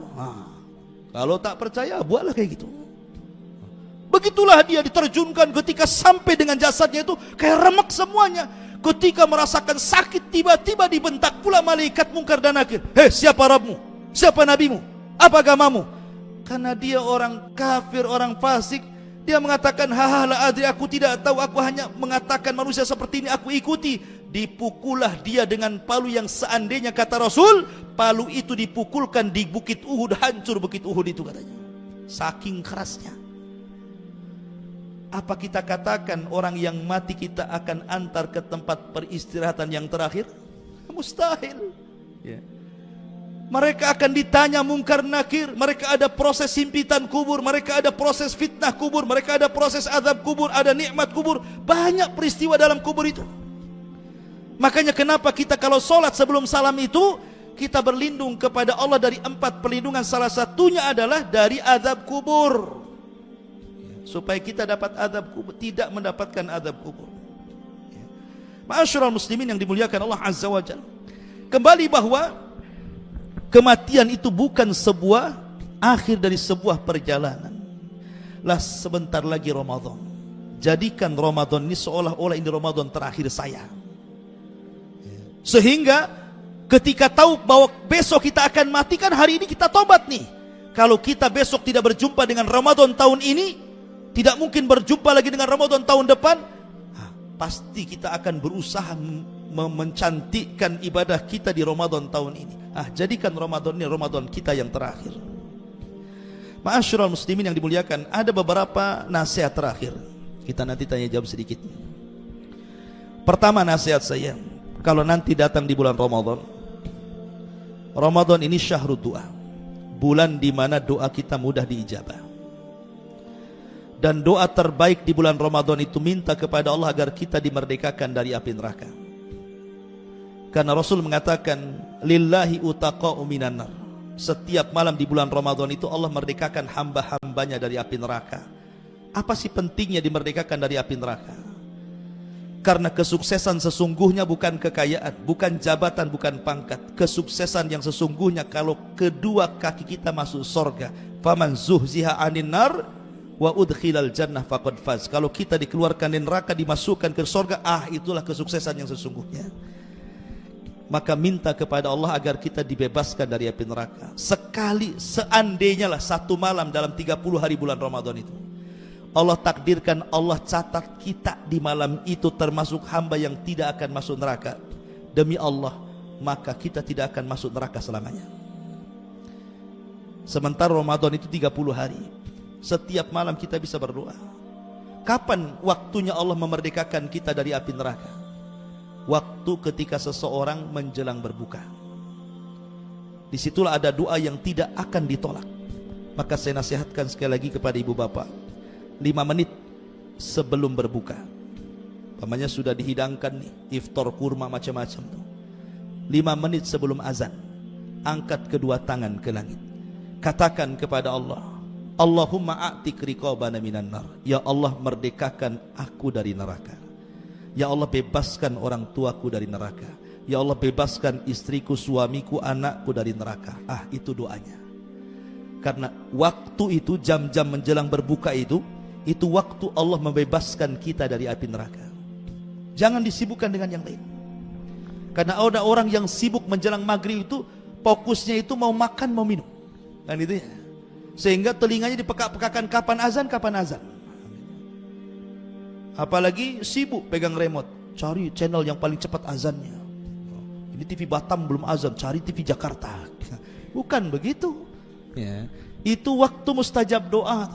Speaker 1: Kalau tak percaya, buatlah kayak gitu. Begitulah dia diterjunkan, ketika sampai dengan jasadnya itu kayak remek semuanya. Ketika merasakan sakit, tiba-tiba dibentak pula malaikat mungkar dan nakir. Hei, siapa Rabbmu? Siapa nabimu? Apa agamamu? Karena dia orang kafir, orang fasik, dia mengatakan, la adri, aku tidak tahu, aku hanya mengatakan manusia seperti ini aku ikuti. Dipukullah dia dengan palu yang seandainya, kata Rasul, palu itu dipukulkan di bukit Uhud, hancur bukit Uhud itu katanya. Saking kerasnya. Apa kita katakan orang yang mati kita akan antar ke tempat peristirahatan yang terakhir? Mustahil. Ya. Mereka akan ditanya mungkar nakir, mereka ada proses himpitan kubur, mereka ada proses fitnah kubur, mereka ada proses azab kubur, ada nikmat kubur. Banyak peristiwa dalam kubur itu. Makanya kenapa kita kalau sholat sebelum salam itu, kita berlindung kepada Allah dari 4 perlindungan. Salah satunya adalah dari azab kubur. Supaya kita dapat azab kubur, tidak mendapatkan azab kubur. Ma'asyiral muslimin yang dimuliakan Allah Azza wa Jalla. Kembali bahwa kematian itu bukan sebuah akhir dari sebuah perjalanan. Lah sebentar lagi Ramadan. Jadikan Ramadan ini seolah-olah ini Ramadan terakhir saya. Sehingga ketika tahu bahwa besok kita akan mati, kan hari ini kita tobat nih. Kalau kita besok tidak berjumpa dengan Ramadan tahun ini, tidak mungkin berjumpa lagi dengan Ramadan tahun depan, pasti kita akan berusaha mencantikkan ibadah kita di Ramadan tahun ini. Jadikan Ramadan ini Ramadan kita yang terakhir. Ma'asyiral muslimin yang dimuliakan, ada beberapa nasihat terakhir. Kita nanti tanya jawab sedikit. Pertama nasihat saya, kalau nanti datang di bulan Ramadan, Ramadan ini syahrul doa, bulan di mana doa kita mudah diijabah. Dan doa terbaik di bulan Ramadan itu minta kepada Allah agar kita dimerdekakan dari api neraka. Karena Rasul mengatakan, lillahi utaqa'u minan nar. Setiap malam di bulan Ramadan itu Allah merdekakan hamba-hambanya dari api neraka. Apa sih pentingnya dimerdekakan dari api neraka? Karena kesuksesan sesungguhnya bukan kekayaan, bukan jabatan, bukan pangkat. Kesuksesan yang sesungguhnya kalau kedua kaki kita masuk surga. Faman zuhziha 'anil nar wa udkhilal jannah faqad faz. Kalau kita dikeluarkan dari neraka, dimasukkan ke surga, itulah kesuksesan yang sesungguhnya. Maka minta kepada Allah agar kita dibebaskan dari api neraka. Sekali, seandainya lah satu malam dalam 30 hari bulan Ramadan itu, Allah takdirkan, Allah catat kita di malam itu termasuk hamba yang tidak akan masuk neraka, demi Allah, maka kita tidak akan masuk neraka selamanya. Sementara Ramadan itu 30 hari. Setiap malam kita bisa berdoa. Kapan waktunya Allah memerdekakan kita dari api neraka? Waktu ketika seseorang menjelang berbuka. Disitulah ada doa yang tidak akan ditolak. Maka saya nasihatkan sekali lagi kepada ibu bapak, 5 menit sebelum berbuka, pamannya sudah dihidangkan nih, iftar kurma macam-macam tuh. 5 menit sebelum azan, angkat kedua tangan ke langit, katakan kepada Allah, Allahumma a'tik riqabana minan nar. Ya Allah, merdekakan aku dari neraka. Ya Allah, bebaskan orang tuaku dari neraka. Ya Allah, bebaskan istriku, suamiku, anakku dari neraka. Itu doanya. Karena waktu itu, jam-jam menjelang berbuka itu waktu Allah membebaskan kita dari api neraka. Jangan disibukkan dengan yang lain. Karena ada orang yang sibuk menjelang maghrib itu, fokusnya itu mau makan, mau minum. Kan itu ya. Sehingga telinganya dipekak-pekakan kapan azan. Apalagi sibuk pegang remote, cari channel yang paling cepat azannya. Ini TV Batam belum azan, cari TV Jakarta. Bukan begitu. Ya, itu waktu mustajab doa.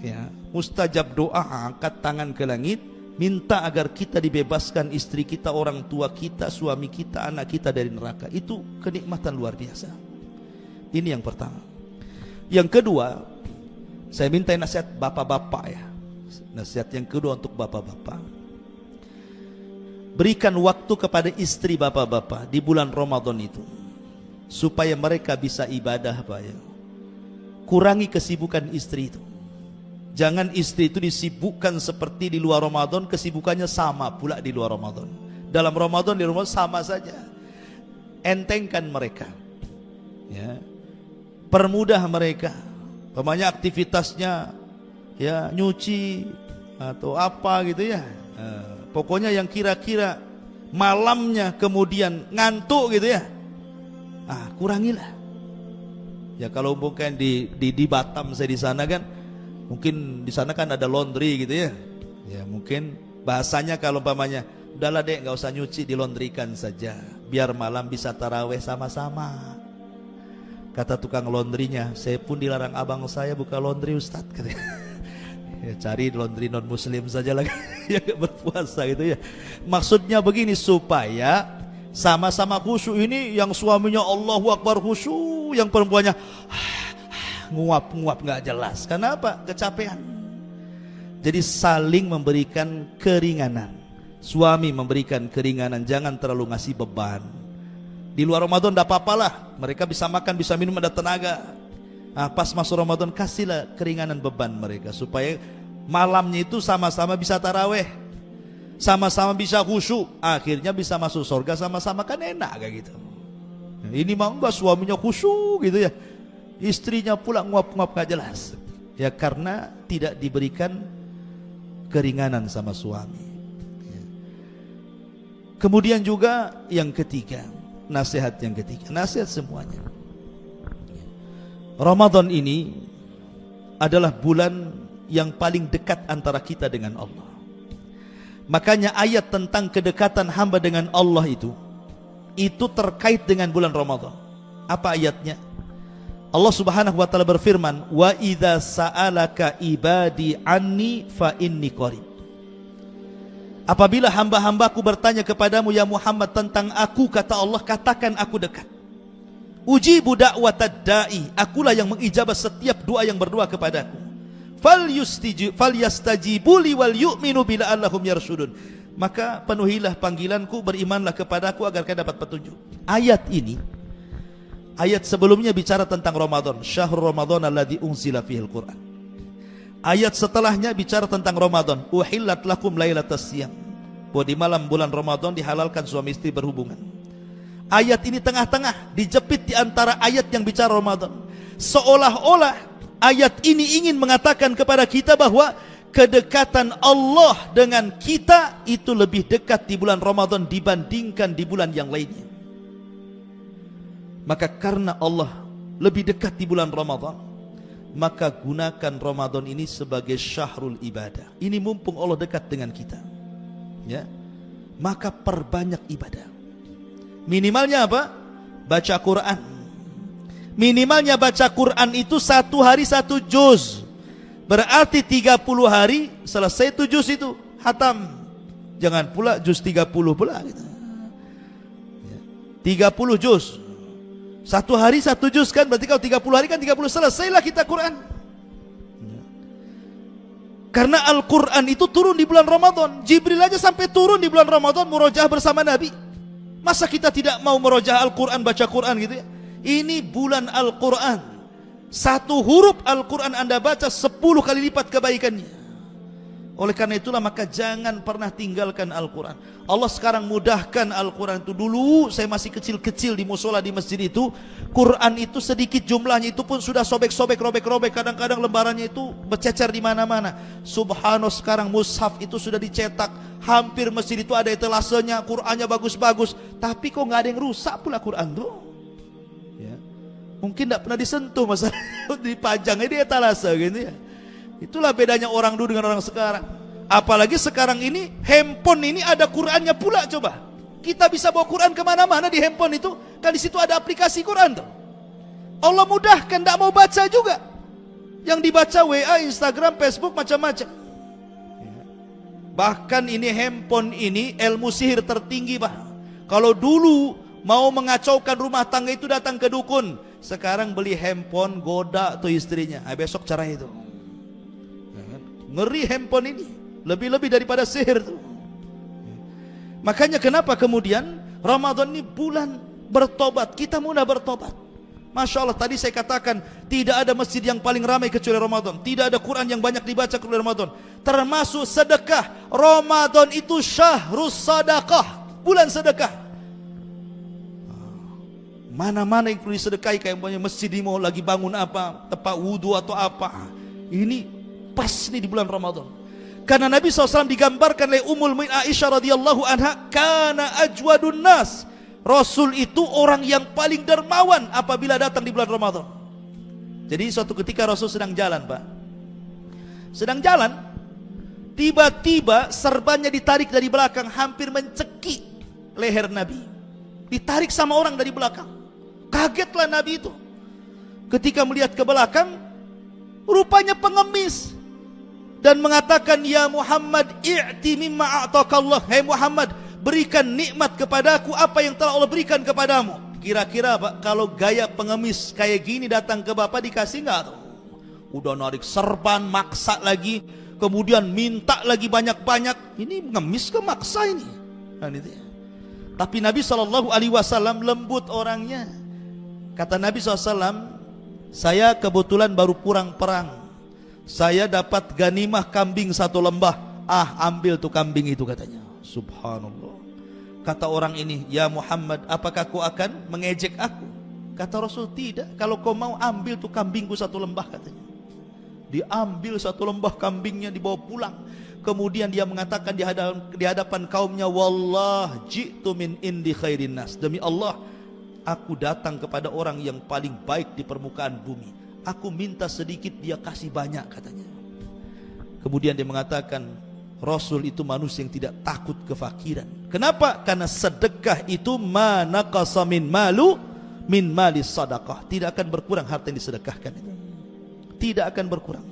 Speaker 1: Ya, mustajab doa, angkat tangan ke langit, minta agar kita dibebaskan, istri kita, orang tua kita, suami kita, anak kita dari neraka. Itu kenikmatan luar biasa. Ini yang pertama. Yang kedua, saya minta nasihat bapak-bapak ya. Nasihat yang kedua untuk bapak-bapak. Berikan waktu kepada istri bapak-bapak di bulan Ramadan itu, supaya mereka bisa ibadah, Pak ya. Kurangi kesibukan istri itu. Jangan istri itu disibukkan seperti di luar Ramadan, kesibukannya sama pula di luar Ramadan. Dalam Ramadan, di rumah sama saja. Entengkan mereka. Ya. Permudah mereka. Pemanya aktivitasnya ya nyuci atau apa gitu ya. Pokoknya yang kira-kira malamnya kemudian ngantuk gitu ya. Kurangilah. Ya kalau bukan di Batam, saya di sana kan, mungkin di sana kan ada laundry gitu ya. Ya mungkin bahasanya kalau umpamanya, udahlah dek, nggak usah nyuci, dilondrikan saja, biar malam bisa taraweh sama-sama. Kata tukang laundrynya, saya pun dilarang abang saya buka laundry Ustaz, katanya. Ya, cari laundry non muslim saja lagi yang berpuasa gitu ya. Maksudnya begini, supaya sama-sama khusyuk. Ini yang suaminya Allahu Akbar khusyuk, yang perempuannya nguap-nguap nggak jelas. Kenapa? Kecapean. Jadi saling memberikan keringanan. Suami memberikan keringanan, jangan terlalu ngasih beban. Di luar Ramadan tidak apa-apalah, mereka bisa makan, bisa minum, ada tenaga. Pas masuk Ramadan, kasihlah keringanan beban mereka, supaya malamnya itu sama-sama bisa taraweh, sama-sama bisa khusyuk, akhirnya bisa masuk surga sama-sama, kan enak kayak gitu. Ini mah enggak, suaminya khusyuk gitu ya, istrinya pula nguap-nguap gak jelas. Ya karena tidak diberikan keringanan sama suami. Kemudian juga yang ketiga, nasihat yang ketiga, nasihat semuanya. Ramadan ini adalah bulan yang paling dekat antara kita dengan Allah. Makanya ayat tentang kedekatan hamba dengan Allah itu terkait dengan bulan Ramadan. Apa ayatnya? Allah Subhanahu wa taala berfirman, "Wa idza sa'alaka ibadi anni fa inni qarib." Apabila hamba-hambaku bertanya kepadamu ya Muhammad tentang aku, kata Allah, katakan aku dekat. Ujibu da'watad da'i, akulah yang mengijabah setiap doa yang berdoa kepadaku. Falyastajibu li wal yu'minu bila allahum yarshudun. Maka penuhilah panggilanku, berimanlah kepadaku agar kalian dapat petunjuk. Ayat ini, ayat sebelumnya bicara tentang Ramadan, syahrul Ramadan alladzi unzila fihil Qur'an. Ayat setelahnya bicara tentang Ramadan, uhillat lakum lailatas siyam, bahwa di malam bulan Ramadan dihalalkan suami istri berhubungan. Ayat ini tengah-tengah, dijepit di antara ayat yang bicara Ramadan. Seolah-olah ayat ini ingin mengatakan kepada kita bahwa kedekatan Allah dengan kita itu lebih dekat di bulan Ramadan dibandingkan di bulan yang lainnya. Maka karena Allah lebih dekat di bulan Ramadan, maka gunakan Ramadan ini sebagai syahrul ibadah. Ini mumpung Allah dekat dengan kita, ya, maka perbanyak ibadah. Minimalnya apa? Baca Quran. Minimalnya baca Quran itu 1 hari 1 juz. Berarti 30 hari selesai 1 juz itu hatam. Jangan pula juz 30 pula gitu. 30 juz. 1 hari 1 juz kan, berarti kalau 30 hari kan 30 selesailah kita Quran. Karena Al-Quran itu turun di bulan Ramadan. Jibril aja sampai turun di bulan Ramadan murojaah bersama Nabi. Masa kita tidak mau murojaah Al-Quran, baca Quran gitu ya? Ini bulan Al-Quran. Satu huruf Al-Quran Anda baca 10 kali lipat kebaikannya. Oleh karena itulah maka jangan pernah tinggalkan Al-Quran. Allah sekarang mudahkan Al-Quran itu. Dulu saya masih kecil-kecil di musola di masjid itu, Quran itu sedikit jumlahnya, itu pun sudah sobek-sobek, robek-robek, kadang-kadang lembarannya itu bercecer di mana-mana. Subhanallah, sekarang mushaf itu sudah dicetak, hampir masjid itu ada etalasenya, Qurannya bagus-bagus, tapi kok nggak ada yang rusak pula Quran tuh. Ya. Mungkin tidak pernah disentuh, masa dipajangnya di etalase gitu ya. Itulah bedanya orang dulu dengan orang sekarang. Apalagi sekarang ini handphone ini ada Qurannya pula. Coba kita bisa bawa Quran kemana-mana di handphone itu, kan di situ ada aplikasi Quran tuh. Allah mudahkan, tidak mau baca juga. Yang dibaca WA, Instagram, Facebook, macam-macam. Bahkan ini handphone ini ilmu sihir tertinggi, Pak. Kalau dulu mau mengacaukan rumah tangga itu datang ke dukun, sekarang beli handphone, goda tuh istrinya. Besok cara itu. Ngeri handphone ini, lebih-lebih daripada sihir tuh. Makanya kenapa kemudian Ramadan ini bulan bertobat, kita mudah bertobat. Masya Allah, tadi saya katakan tidak ada masjid yang paling ramai kecuali Ramadan, tidak ada Quran yang banyak dibaca kecuali Ramadan. Termasuk sedekah. Ramadan itu syahrus sadaqah, bulan sedekah. Mana-mana yang perlu disedekahi, kayak masjid mau lagi bangun apa, tempat wudhu atau apa, ini pas nih di bulan Ramadan. Karena Nabi SAW digambarkan oleh Ummul Mu'minin Aisyah radhiyallahu anha, kana ajwadun nas. Rasul itu orang yang paling dermawan apabila datang di bulan Ramadan. Jadi suatu ketika Rasul sedang jalan, Pak. Sedang jalan, tiba-tiba serbannya ditarik dari belakang, hampir mencekik leher Nabi. Ditarik sama orang dari belakang. Kagetlah Nabi itu. Ketika melihat ke belakang, rupanya pengemis. Dan mengatakan, ya Muhammad, i'ti mimma a'takallah. Hai Muhammad, berikan nikmat kepadaku apa yang telah Allah berikan kepadamu. Kira-kira Pak, kalau gaya pengemis kayak gini datang ke Bapak, dikasih nggak tuh? Udah narik serban, maksa lagi, kemudian minta lagi banyak-banyak. Ini ngemis ke maksa ini. Nah, itu ya. Tapi Nabi SAW lembut orangnya. Kata Nabi SAW, saya kebetulan baru pulang perang, saya dapat ganimah kambing 1 lembah. Ambil tuh kambing itu, katanya. Subhanallah. Kata orang ini, ya Muhammad, apakah kau akan mengejek aku? Kata Rasul, tidak. Kalau kau mau, ambil tuh kambingku 1 lembah, katanya. Diambil 1 lembah kambingnya, dibawa pulang. Kemudian dia mengatakan di hadapan kaumnya, wallah ji'tu min indi khairin nas. Demi Allah, aku datang kepada orang yang paling baik di permukaan bumi. Aku minta sedikit, dia kasih banyak, katanya. Kemudian dia mengatakan, Rasul itu manusia yang tidak takut kefakiran. Kenapa? Karena sedekah itu manaqasa min mali sadaqah. Tidak akan berkurang harta yang disedekahkan itu. Tidak akan berkurang.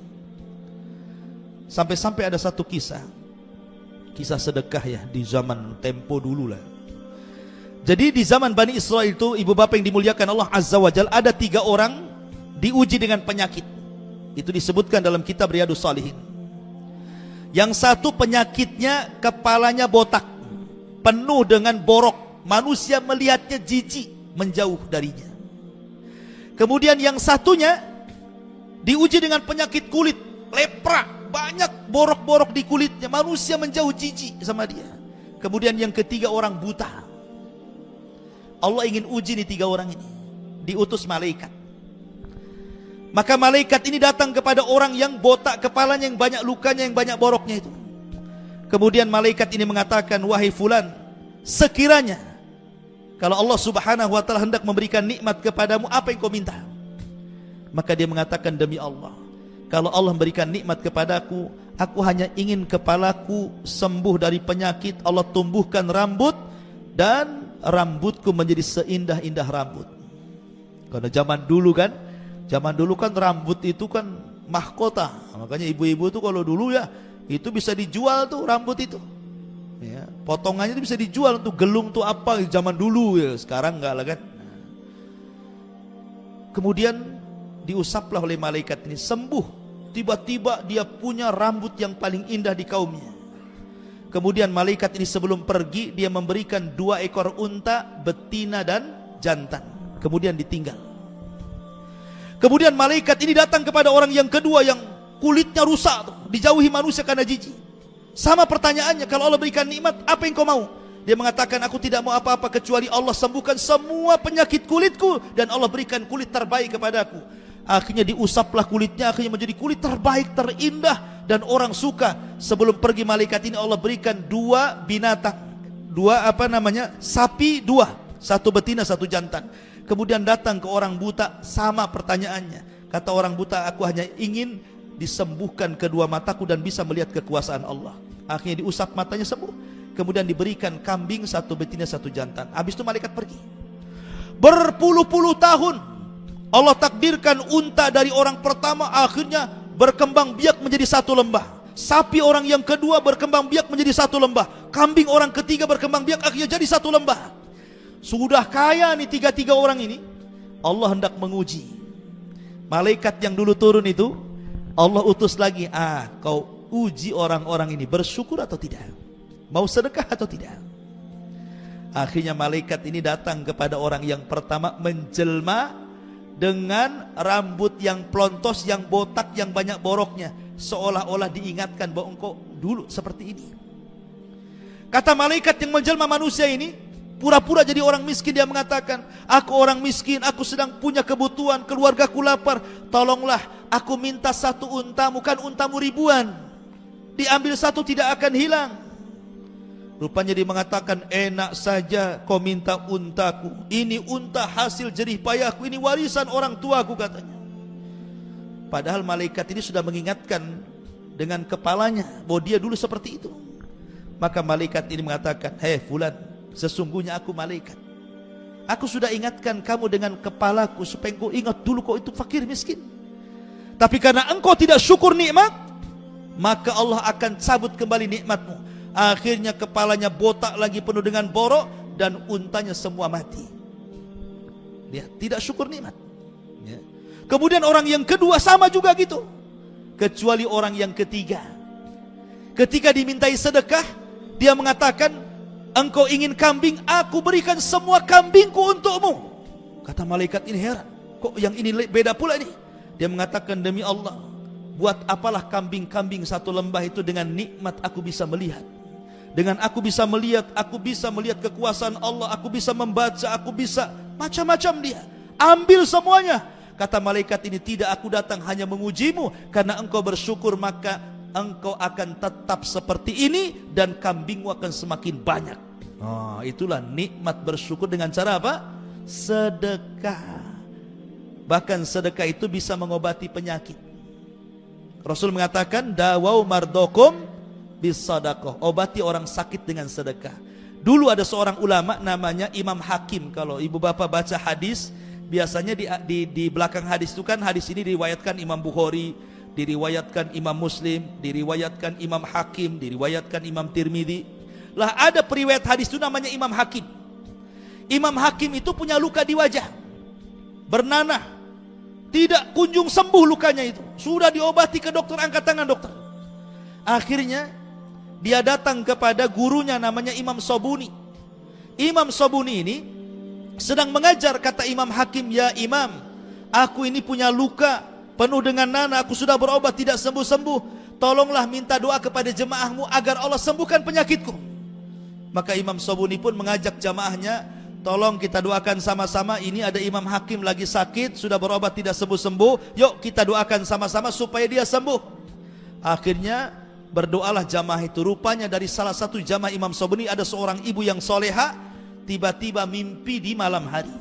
Speaker 1: Sampai-sampai ada satu kisah sedekah ya, di zaman tempo dulu lah. Jadi di zaman Bani Israel itu, ibu bapak yang dimuliakan Allah Azza wa Jalla, ada 3 orang diuji dengan penyakit. Itu disebutkan dalam kitab Riyadhus Shalihin. Yang satu penyakitnya kepalanya botak, penuh dengan borok, manusia melihatnya jijik, menjauh darinya. Kemudian yang satunya diuji dengan penyakit kulit, lepra, banyak borok-borok di kulitnya, manusia menjauh, jijik sama dia. Kemudian yang ketiga orang buta. Allah ingin uji nih 3 orang ini. Diutus malaikat. Maka malaikat ini datang kepada orang yang botak kepalanya, yang banyak lukanya, yang banyak boroknya itu. Kemudian malaikat ini mengatakan, wahai fulan, sekiranya kalau Allah Subhanahu wa taala hendak memberikan nikmat kepadamu, apa yang kau minta? Maka dia mengatakan, demi Allah, kalau Allah memberikan nikmat kepadaku, aku hanya ingin kepalaku sembuh dari penyakit, Allah tumbuhkan rambut, dan rambutku menjadi seindah-indah rambut. Karena zaman dulu kan rambut itu kan mahkota. Makanya ibu-ibu tuh kalau dulu ya, itu bisa dijual tuh rambut itu. Ya, potongannya itu bisa dijual untuk gelung tuh apa zaman dulu ya. Sekarang enggak lah kan. Kemudian diusaplah oleh malaikat ini, sembuh. Tiba-tiba dia punya rambut yang paling indah di kaumnya. Kemudian malaikat ini sebelum pergi, dia memberikan 2 ekor unta, betina dan jantan. Kemudian ditinggal. Kemudian malaikat ini datang kepada orang yang kedua yang kulitnya rusak, dijauhi manusia karena jijik. Sama pertanyaannya, kalau Allah berikan nikmat, apa yang kau mau? Dia mengatakan, aku tidak mau apa-apa kecuali Allah sembuhkan semua penyakit kulitku dan Allah berikan kulit terbaik kepadaku. Akhirnya diusaplah kulitnya, akhirnya menjadi kulit terbaik, terindah, dan orang suka. Sebelum pergi malaikat ini Allah berikan dua binatang, sapi dua, satu betina satu jantan. Kemudian datang ke orang buta, sama pertanyaannya. Kata orang buta, aku hanya ingin disembuhkan kedua mataku dan bisa melihat kekuasaan Allah. Akhirnya diusap matanya sembuh. Kemudian diberikan kambing satu betina satu jantan. Habis itu malaikat pergi. Berpuluh-puluh tahun Allah takdirkan unta dari orang pertama akhirnya berkembang biak menjadi satu lembah. Sapi orang yang kedua berkembang biak menjadi satu lembah. Kambing orang ketiga berkembang biak akhirnya jadi satu lembah. Sudah kaya nih tiga-tiga orang ini. Allah hendak menguji. Malaikat yang dulu turun itu Allah utus lagi. Kau uji orang-orang ini bersyukur atau tidak, mau sedekah atau tidak. Akhirnya malaikat ini datang kepada orang yang pertama, menjelma dengan rambut yang plontos, yang botak, yang banyak boroknya, seolah-olah diingatkan bahwa engkau dulu seperti ini. Kata malaikat yang menjelma manusia ini, pura-pura jadi orang miskin. Dia mengatakan, aku orang miskin, aku sedang punya kebutuhan, keluargaku lapar, tolonglah aku minta satu untamu, kan untamu ribuan, diambil satu tidak akan hilang. Rupanya dia mengatakan, enak saja kau minta untaku, ini unta hasil jerih payahku, ini warisan orang tuaku, katanya. Padahal malaikat ini sudah mengingatkan dengan kepalanya bahwa dia dulu seperti itu. Maka malaikat ini mengatakan, hei fulan, sesungguhnya aku malaikat. Aku sudah ingatkan kamu dengan kepalaku supaya engkau ingat dulu kau itu fakir miskin. Tapi karena engkau tidak syukur nikmat, maka Allah akan cabut kembali nikmatmu. Akhirnya kepalanya botak lagi, penuh dengan borok, dan untanya semua mati. Dia tidak syukur nikmat. Ya. Kemudian orang yang kedua sama juga gitu. Kecuali orang yang ketiga. Ketika dimintai sedekah, dia mengatakan, engkau ingin kambing, aku berikan semua kambingku untukmu. Kata malaikat ini heran, kok yang ini beda pula nih. Dia mengatakan, demi Allah, buat apalah kambing-kambing satu lembah itu dengan nikmat aku bisa melihat. Dengan aku bisa melihat kekuasaan Allah, aku bisa membaca, aku bisa macam-macam dia. Ambil semuanya. Kata malaikat ini, tidak, aku datang hanya mengujimu. Karena engkau bersyukur, maka engkau akan tetap seperti ini dan kambingmu akan semakin banyak. Itulah nikmat bersyukur dengan cara apa? Sedekah. Bahkan sedekah itu bisa mengobati penyakit. Rasul mengatakan, dawau mardokum bisadaqah, obati orang sakit dengan sedekah. Dulu ada seorang ulama namanya Imam Hakim. Kalau ibu bapak baca hadis, biasanya di belakang hadis itu kan, hadis ini diriwayatkan Imam Bukhari, diriwayatkan Imam Muslim, diriwayatkan Imam Hakim, diriwayatkan Imam Tirmidzi. Lah ada periwayat hadis itu namanya Imam Hakim. Imam Hakim itu punya luka di wajah, bernanah, tidak kunjung sembuh lukanya itu. Sudah diobati ke dokter, angkat tangan dokter. Akhirnya dia datang kepada gurunya namanya Imam Sobuni. Imam Sobuni ini sedang mengajar. Kata Imam Hakim, ya Imam, aku ini punya luka penuh dengan nanah, aku sudah berobat tidak sembuh-sembuh. Tolonglah minta doa kepada jemaahmu agar Allah sembuhkan penyakitku. Maka Imam Sobuni pun mengajak jemaahnya, tolong kita doakan sama-sama. Ini ada Imam Hakim lagi sakit, sudah berobat tidak sembuh-sembuh. Yuk kita doakan sama-sama supaya dia sembuh. Akhirnya berdoalah jamaah itu. Rupanya dari salah satu jamaah Imam Sobuni ada seorang ibu yang soleha, tiba-tiba mimpi di malam hari.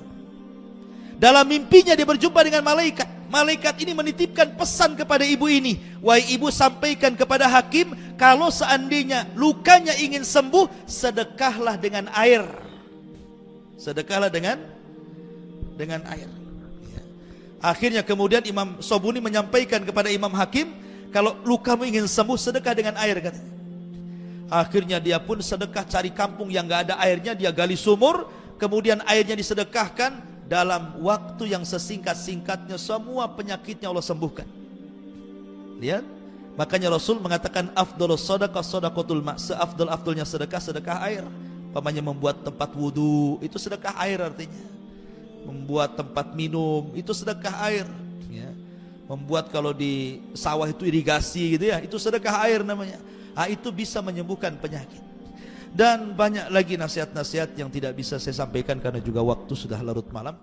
Speaker 1: Dalam mimpinya dia berjumpa dengan malaikat. Malaikat ini menitipkan pesan kepada ibu ini, wahai ibu, sampaikan kepada hakim, kalau seandainya lukanya ingin sembuh, sedekahlah dengan air. Sedekahlah dengan air. Akhirnya kemudian Imam Sobuni menyampaikan kepada Imam Hakim, kalau lukamu ingin sembuh, sedekah dengan air, katanya. Akhirnya dia pun sedekah, cari kampung yang gak ada airnya, dia gali sumur, kemudian airnya disedekahkan. Dalam waktu yang sesingkat-singkatnya semua penyakitnya Allah sembuhkan. Lihat, makanya Rasul mengatakan afdhalus shadaqah shadaqatul ma', seafdal-afdalnya sedekah air. Pamannya membuat tempat wudu, itu sedekah air artinya. Membuat tempat minum, itu sedekah air. ya. Membuat kalau di sawah itu irigasi gitu ya, itu sedekah air namanya. Itu bisa menyembuhkan penyakit. Dan banyak lagi nasihat-nasihat yang tidak bisa saya sampaikan karena juga waktu sudah larut malam.